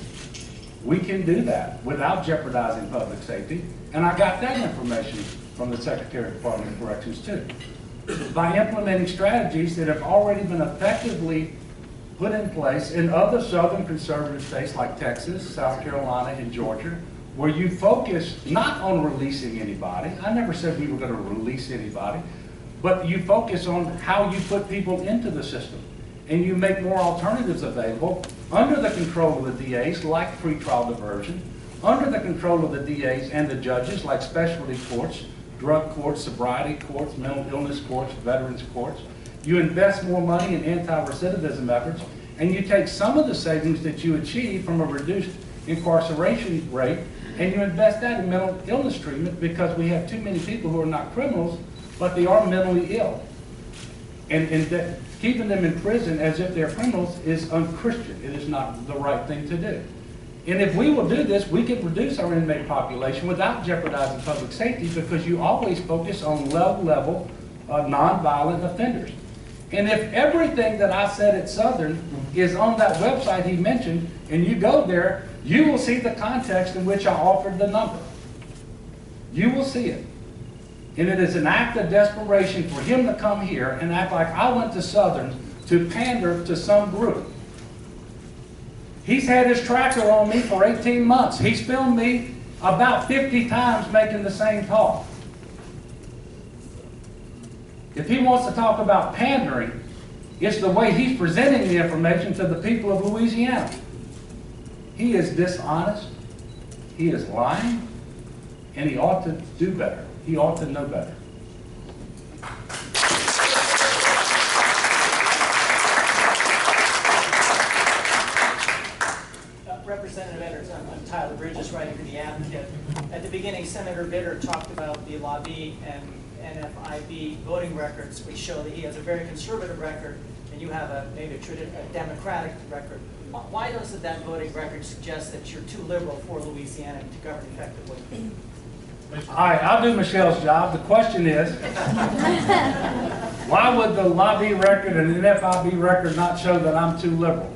We can do that without jeopardizing public safety, and I got that information from the Secretary of the Department of Corrections too. By implementing strategies that have already been effectively put in place in other southern conservative states like Texas, South Carolina, and Georgia, where you focus not on releasing anybody. I never said we were going to release anybody, but you focus on how you put people into the system, and you make more alternatives available under the control of the DAs, like pretrial diversion, under the control of the DAs and the judges, like specialty courts, drug courts, sobriety courts, mental illness courts, veterans courts. You invest more money in anti-recidivism efforts, and you take some of the savings that you achieve from a reduced incarceration rate, and you invest that in mental illness treatment, because we have too many people who are not criminals, but they are mentally ill. And keeping them in prison as if they're criminals is unchristian. It is not the right thing to do. And if we will do this, we can reduce our inmate population without jeopardizing public safety, because you always focus on low-level, nonviolent offenders. And if everything that I said at Southern is on that website he mentioned, and you go there, you will see the context in which I offered the number. You will see it. And it is an act of desperation for him to come here and act like I went to Southern to pander to some group. He's had his tracker on me for 18 months. He's filmed me about 50 times making the same talk. If he wants to talk about pandering, it's the way he's presenting the information to the people of Louisiana. He is dishonest, he is lying, and he ought to do better. He ought to know better. Representative Edwards, I'm Tyler Bridges, writing for The Advocate. At the beginning, Senator Vitter talked about the lobby and NFIB voting records, which show that he has a very conservative record, and you have maybe a democratic record. Why doesn't that voting record suggest that you're too liberal for Louisiana to govern effectively? All right, I'll do Michelle's job. The question is, why would the lobby record and the NFIB record not show that I'm too liberal?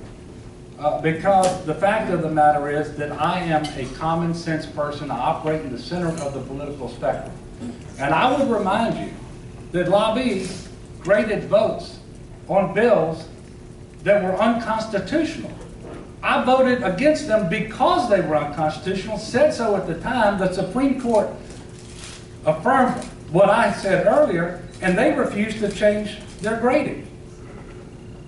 Because the fact of the matter is that I am a common sense person. I operate in the center of the political spectrum. And I would remind you that lobby graded votes on bills that were unconstitutional. I voted against them because they were unconstitutional, said so at the time. The Supreme Court affirmed what I said earlier, and they refused to change their grading.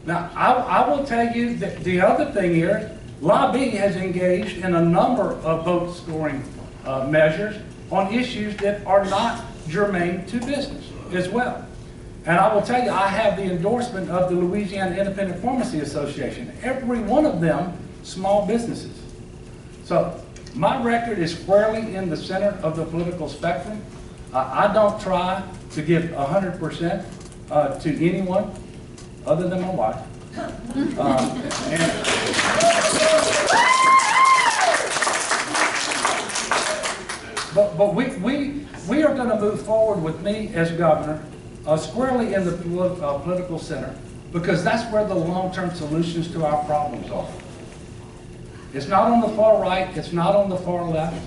Now, I will tell you that the other thing here, lobby has engaged in a number of vote scoring measures on issues that are not germane to business as well. And I will tell you, I have the endorsement of the Louisiana Independent Pharmacy Association. Every one of them, small businesses. So my record is squarely in the center of the political spectrum. I don't try to give 100% to anyone other than my wife. But we are going to move forward with me as governor squarely in the political center, because that's where the long-term solutions to our problems are. It's not on the far right, it's not on the far left.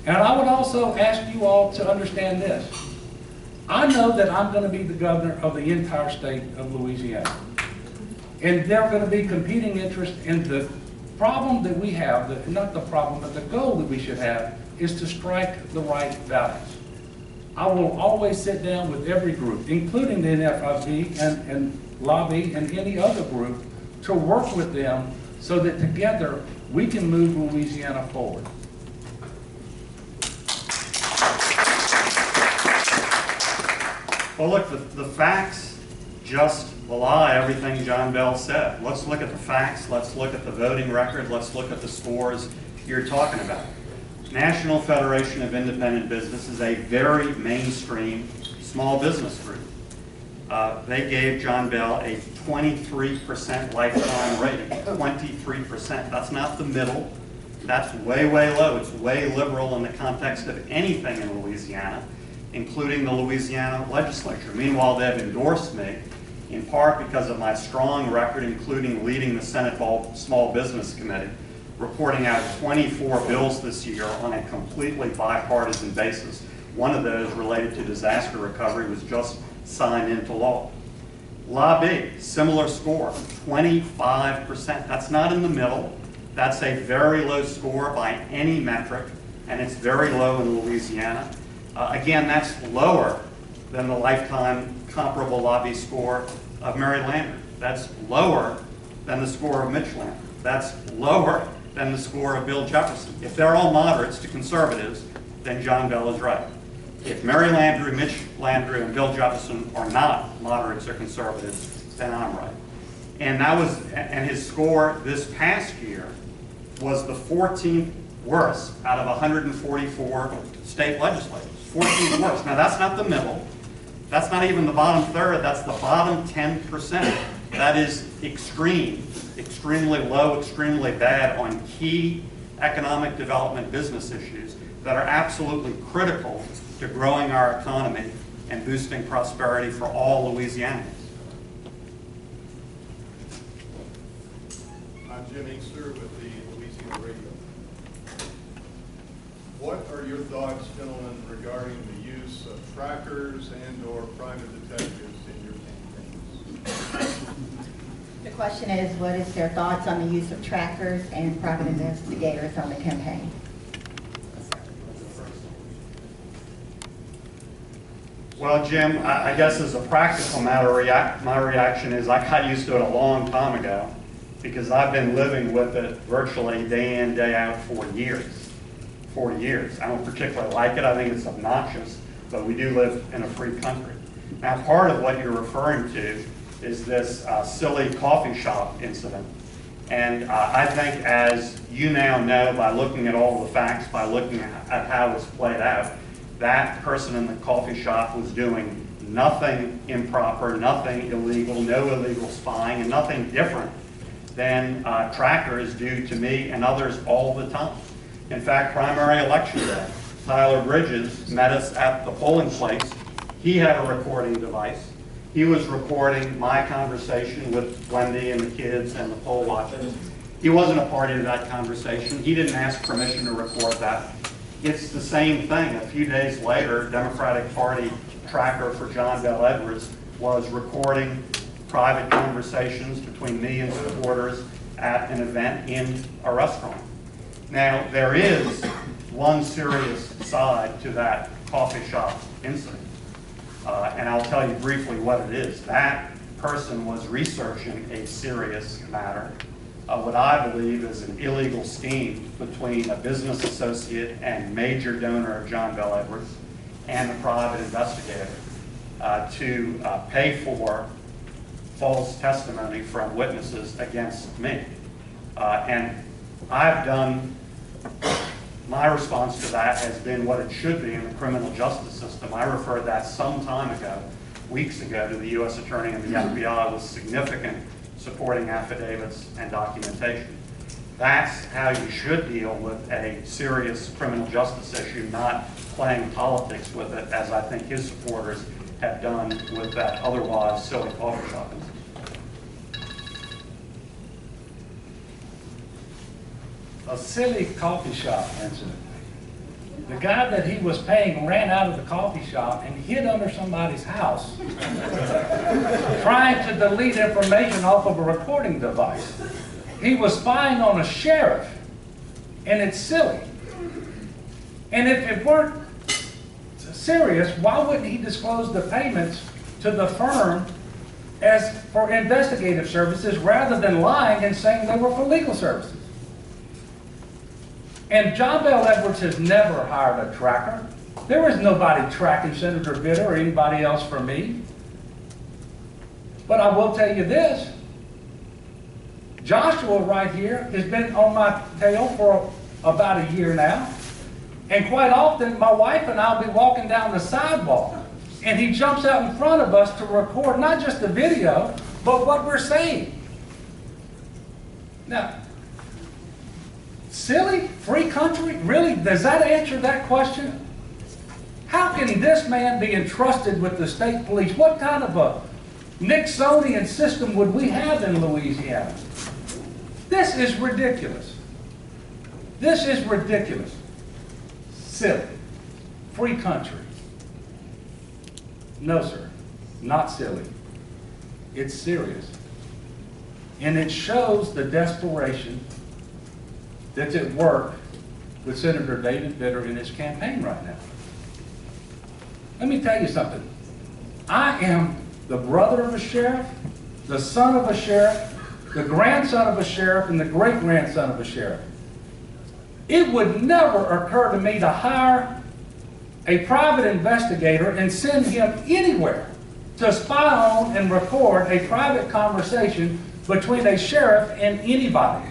And I would also ask you all to understand this. I know that I'm going to be the governor of the entire state of Louisiana. And there are going to be competing interests, and the problem that we have, not the problem, but the goal that we should have, is to strike the right balance. I will always sit down with every group, including the NFIB and lobby and any other group, to work with them so that together we can move Louisiana forward. Well, look, the facts just belie everything John Bell said. Let's look at the facts. Let's look at the voting record. Let's look at the scores you're talking about. National Federation of Independent Business is a very mainstream small business group. They gave John Bell a 23% lifetime rating. 23%. That's not the middle. That's way, way low. It's way liberal in the context of anything in Louisiana, including the Louisiana legislature. Meanwhile, they've endorsed me in part because of my strong record, including leading the Senate Small Business Committee, reporting out 24 bills this year on a completely bipartisan basis. One of those related to disaster recovery was just signed into law. Lobby, similar score, 25%. That's not in the middle. That's a very low score by any metric, and it's very low in Louisiana. Again, that's lower than the lifetime comparable lobby score of Mary Landry. That's lower than the score of Mitch Landry. That's lower than the score of Bill Jefferson. If they're all moderates to conservatives, then John Bell is right. If Mary Landry, Mitch Landry, and Bill Jefferson are not moderates or conservatives, then I'm right. And his score this past year was the 14th worst out of 144 state legislators. 14th worst. Now that's not the middle. That's not even the bottom third. That's the bottom 10%. That is extremely low, extremely bad on key economic development business issues that are absolutely critical to growing our economy and boosting prosperity for all Louisianians. I'm Jim Inkster with the Louisiana Radio. What are your thoughts, gentlemen, regarding the use of trackers and/or private detectives in your campaigns? The question is, what is their thoughts on the use of trackers and private investigators on the campaign? Well, Jim, I guess as a practical matter, my reaction is I got used to it a long time ago because I've been living with it virtually day in, day out for years. 4 years. I don't particularly like it. I think it's obnoxious, but we do live in a free country. Now, part of what you're referring to is this silly coffee shop incident. And I think, as you now know by looking at all the facts, by looking at how it's played out, that person in the coffee shop was doing nothing improper, nothing illegal, no illegal spying, and nothing different than trackers do to me and others all the time. In fact, primary election day, Tyler Bridges met us at the polling place. He had a recording device. He was recording my conversation with Wendy and the kids and the poll watchers. He wasn't a party to that conversation. He didn't ask permission to record that. It's the same thing. A few days later, Democratic Party tracker for John Bell Edwards was recording private conversations between me and supporters at an event in a restaurant. Now, there is one serious side to that coffee shop incident, and I'll tell you briefly what it is. That person was researching a serious matter, what I believe is an illegal scheme between a business associate and major donor of John Bell Edwards and a private investigator to pay for false testimony from witnesses against me. And I've done, my response to that has been what it should be in the criminal justice system. I referred that some time ago, weeks ago, to the U.S. Attorney and the FBI with significant supporting affidavits and documentation. That's how you should deal with a serious criminal justice issue, not playing politics with it, as I think his supporters have done with that otherwise silly coffee shop incident. A silly coffee shop incident. The guy that he was paying ran out of the coffee shop and hid under somebody's house, trying to delete information off of a recording device. He was spying on a sheriff, and it's silly. And if it weren't serious, why wouldn't he disclose the payments to the firm as for investigative services rather than lying and saying they were for legal services. And John Bell Edwards has never hired a tracker. There was nobody tracking Senator Vitter or anybody else for me. But I will tell you this. Joshua right here has been on my tail for about a year now. And quite often, my wife and I will be walking down the sidewalk, and he jumps out in front of us to record not just the video, but what we're saying. Now, silly? Free country? Really? Does that answer that question? How can this man be entrusted with the state police? What kind of a Nixonian system would we have in Louisiana? This is ridiculous. This is ridiculous. Silly. Free country. No, sir. Not silly. It's serious. And it shows the desperation that's at work with Senator David Vitter in his campaign right now. Let me tell you something. I am the brother of a sheriff, the son of a sheriff, the grandson of a sheriff, and the great-grandson of a sheriff. It would never occur to me to hire a private investigator and send him anywhere to spy on and record a private conversation between a sheriff and anybody.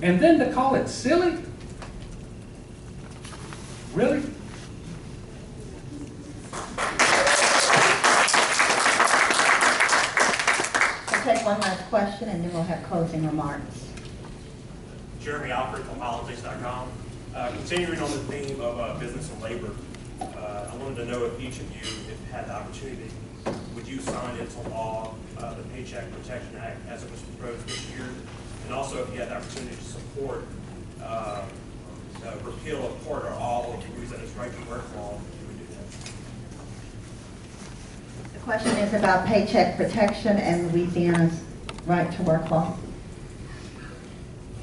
And then to call it silly? Really? We'll take one last question and then we'll have closing remarks. Jeremy Alfred from politics.com. Continuing on the theme of business and labor, I wanted to know if each of you, if had the opportunity, would you sign into law the Paycheck Protection Act as it was proposed this year? And also if you had the opportunity to support repeal of part or all of Louisiana's right to work law, you would do that. The question is about paycheck protection and Louisiana's right to work law.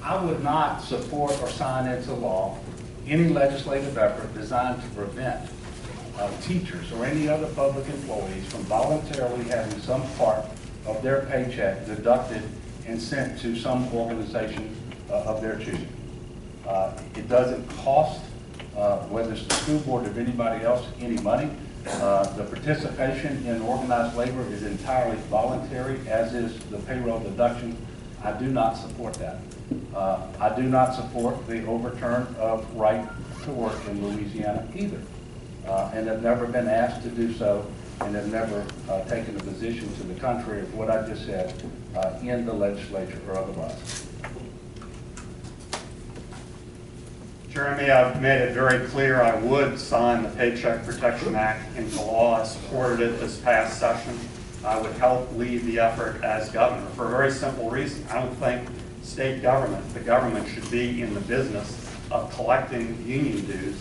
I would not support or sign into law any legislative effort designed to prevent teachers or any other public employees from voluntarily having some part of their paycheck deducted and sent to some organization of their choosing. It doesn't cost, whether it's the school board or anybody else, any money. The participation in organized labor is entirely voluntary, as is the payroll deduction. I do not support that. I do not support the overturn of right to work in Louisiana either, and have never been asked to do so, and have never taken a position to the contrary of what I just said in the legislature or otherwise. Jeremy, I've made it very clear I would sign the Paycheck Protection Act into law. I supported it this past session. I would help lead the effort as governor for a very simple reason. I don't think state government, the government should be in the business of collecting union dues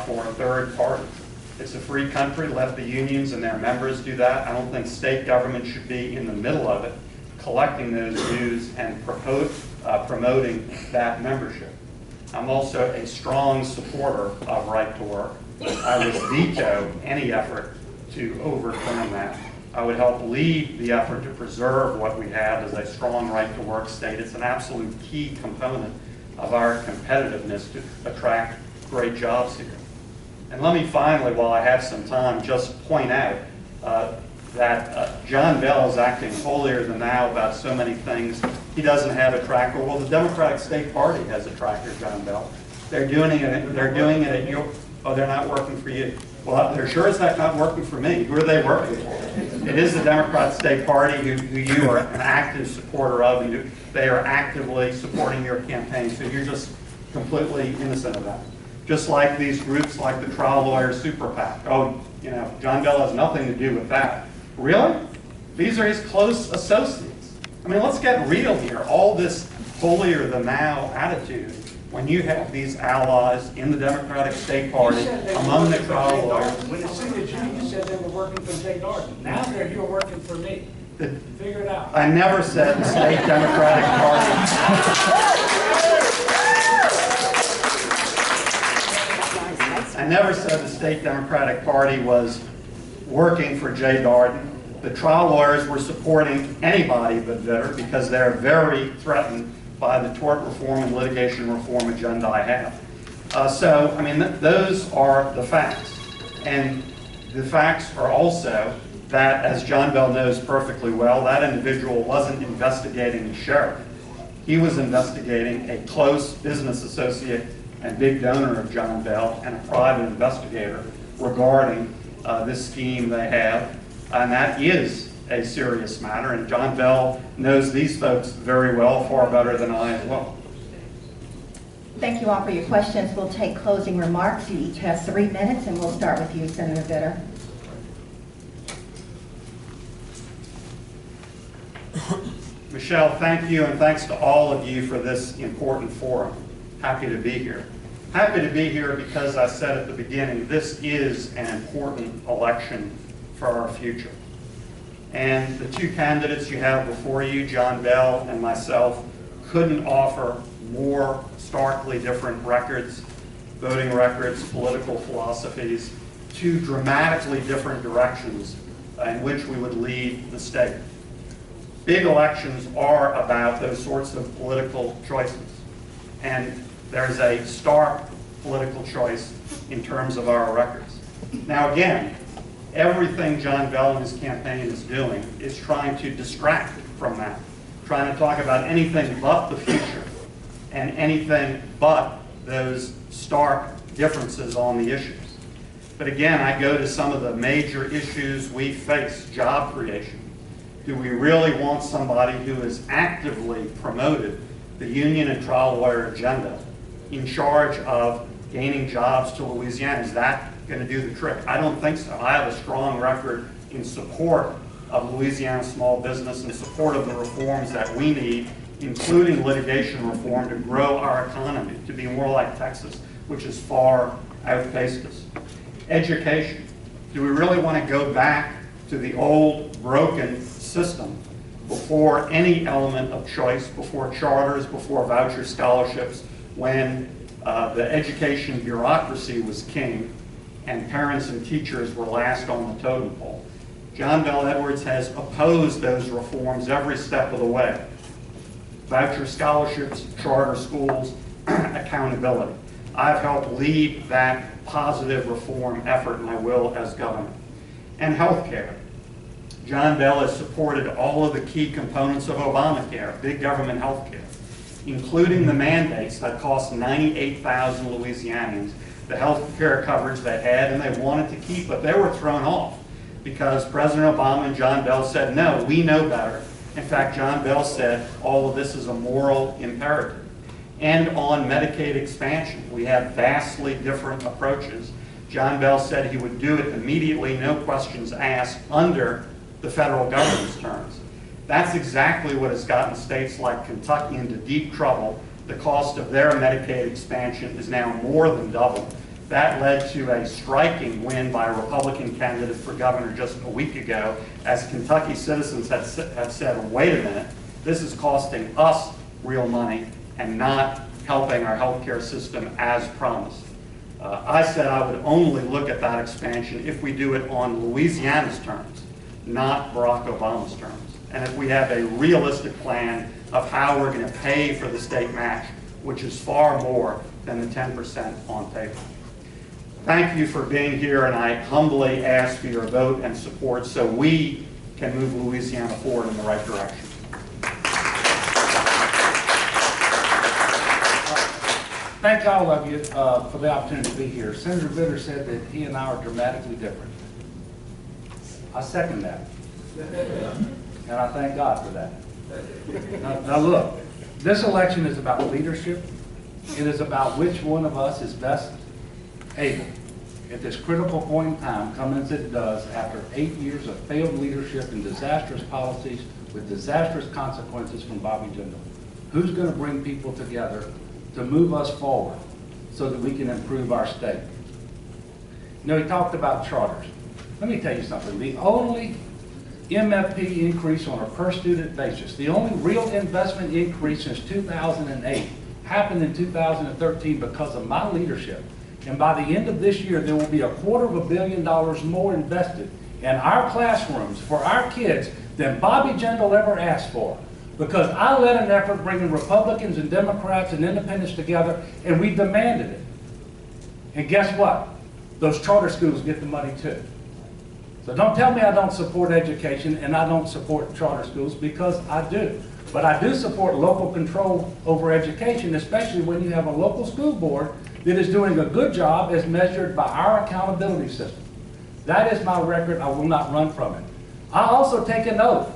for third parties. It's a free country. Let the unions and their members do that. I don't think state government should be in the middle of it, collecting those dues and promoting that membership. I'm also a strong supporter of right to work. I would veto any effort to overturn that. I would help lead the effort to preserve what we have as a strong right to work state. It's an absolute key component of our competitiveness to attract great jobs here. And let me finally, while I have some time, just point out that John Bell is acting holier than thou about so many things. He doesn't have a tracker. Well, the Democratic State Party has a tracker, John Bell. They're doing it at your, oh, they're not working for you. Well, they're sure as heck not working for me. Who are they working for? It is the Democratic State Party who you are an active supporter of. And they are actively supporting your campaign, so you're just completely innocent of that. Just like these groups like the Trial Lawyers Super PAC. Oh, you know, John Bell has nothing to do with that. Really? These are his close associates. I mean, let's get real here. All this holier than thou attitude when you have these allies in the Democratic State Party among the trial lawyers. When it suited you, you said they were working for Jay Darden. Now they're here working for me. Figure it out. I never said the state Democratic Party. I never said the state Democratic Party was working for Jay Darden. the trial lawyers were supporting anybody but Vitter because they're very threatened by the tort reform and litigation reform agenda I have. So, I mean, those are the facts. And the facts are also that, as John Bell knows perfectly well, that individual wasn't investigating the sheriff. He was investigating a close business associate and big donor of John Bell and a private investigator regarding this scheme they have. And that is a serious matter, and John Bell knows these folks very well, far better than I as well. Thank you all for your questions. We'll take closing remarks. You each have 3 minutes, and we'll start with you, Senator Vitter. Michelle, thank you, and thanks to all of you for this important forum. Happy to be here. Happy to be here because I said at the beginning, this is an important election for our future. And the two candidates you have before you, John Bell and myself, couldn't offer more starkly different records, voting records, political philosophies, two dramatically different directions in which we would lead the state. Big elections are about those sorts of political choices. And there's a stark political choice in terms of our records. Now again, everything John Bell and his campaign is doing is trying to distract from that, trying to talk about anything but the future and anything but those stark differences on the issues. But again, I go to some of the major issues we face, job creation. Do we really want somebody who has actively promoted the union and trial lawyer agenda in charge of gaining jobs to Louisiana? Is that going to do the trick? I don't think so. I have a strong record in support of Louisiana small business and support of the reforms that we need, including litigation reform, to grow our economy, to be more like Texas, which has far outpaced us. Education. Do we really want to go back to the old broken system before any element of choice, before charters, before voucher scholarships, when the education bureaucracy was king and parents and teachers were last on the totem pole? John Bell Edwards has opposed those reforms every step of the way. Voucher scholarships, charter schools, accountability. I've helped lead that positive reform effort, and I will as governor. And health care. John Bell has supported all of the key components of Obamacare, big government health care, including the mandates that cost 98,000 Louisianians the health care coverage they had and they wanted to keep, but they were thrown off because President Obama and John Bell said, no, we know better. In fact, John Bell said all of this is a moral imperative. And on Medicaid expansion, we have vastly different approaches. John Bell said he would do it immediately, no questions asked, under the federal government's terms. That's exactly what has gotten states like Kentucky into deep trouble. The cost of their Medicaid expansion is now more than double. That led to a striking win by a Republican candidate for governor just a week ago, as Kentucky citizens have said, wait a minute, this is costing us real money and not helping our healthcare system as promised. I said I would only look at that expansion if we do it on Louisiana's terms, not Barack Obama's terms. And if we have a realistic plan of how we're going to pay for the state match, which is far more than the 10% on paper. Thank you for being here, and I humbly ask for your vote and support so we can move Louisiana forward in the right direction. Thank all of you for the opportunity to be here. Senator Vitter said that he and I are dramatically different. I second that. And I thank God for that. Now look, this election is about leadership. It is about which one of us is best able, at this critical point in time, come as it does after 8 years of failed leadership and disastrous policies with disastrous consequences from Bobby Jindal. Who's going to bring people together to move us forward so that we can improve our state? You know, he talked about charters. Let me tell you something. The only MFP increase on a per student basis, the only real investment increase since 2008 happened in 2013 because of my leadership. And by the end of this year, there will be $250 million more invested in our classrooms for our kids than Bobby Jindal ever asked for. Because I led an effort bringing Republicans and Democrats and independents together, and we demanded it. And guess what? Those charter schools get the money too. So don't tell me I don't support education and I don't support charter schools, because I do. But I do support local control over education, especially when you have a local school board that is doing a good job as measured by our accountability system. That is my record. I will not run from it. I also take an oath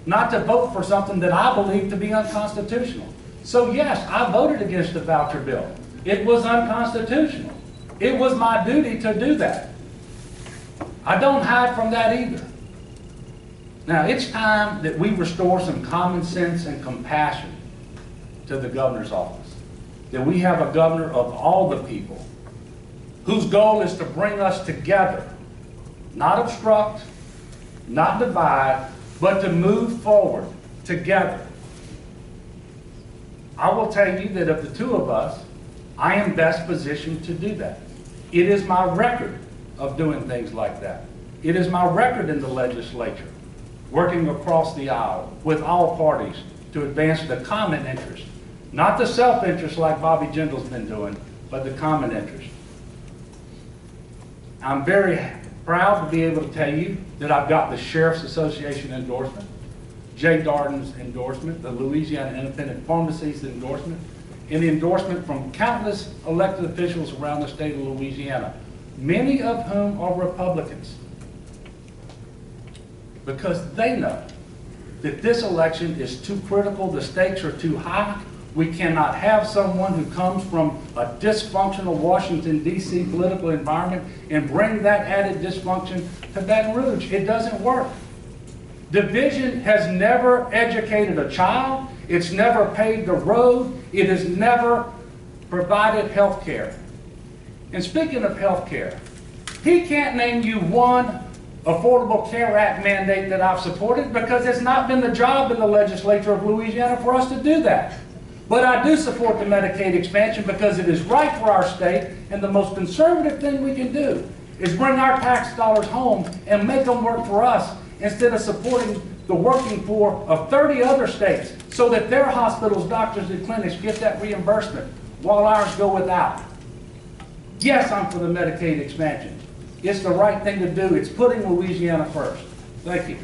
not to vote for something that I believe to be unconstitutional. So yes, I voted against the voucher bill. It was unconstitutional. It was my duty to do that. I don't hide from that either. Now, it's time that we restore some common sense and compassion to the governor's office. That we have a governor of all the people whose goal is to bring us together, not obstruct, not divide, but to move forward together. I will tell you that of the two of us, I am best positioned to do that. It is my record of doing things like that. It is my record in the legislature, working across the aisle with all parties to advance the common interest. Not the self-interest like Bobby Jindal's been doing, but the common interest. I'm very proud to be able to tell you that I've got the Sheriff's Association endorsement, Jay Darden's endorsement, the Louisiana Independent Pharmacy's endorsement, and the endorsement from countless elected officials around the state of Louisiana, many of whom are Republicans, because they know that this election is too critical, the stakes are too high. We cannot have someone who comes from a dysfunctional Washington, D.C. political environment and bring that added dysfunction to Baton Rouge. It doesn't work. Division has never educated a child. It's never paved a road. It has never provided health care. And speaking of health care, he can't name you one Affordable Care Act mandate that I've supported, because it's not been the job in the legislature of Louisiana for us to do that. But I do support the Medicaid expansion because it is right for our state, and the most conservative thing we can do is bring our tax dollars home and make them work for us instead of supporting the working poor of 30 other states so that their hospitals, doctors, and clinics get that reimbursement while ours go without. Yes, I'm for the Medicaid expansion. It's the right thing to do. It's putting Louisiana first. Thank you.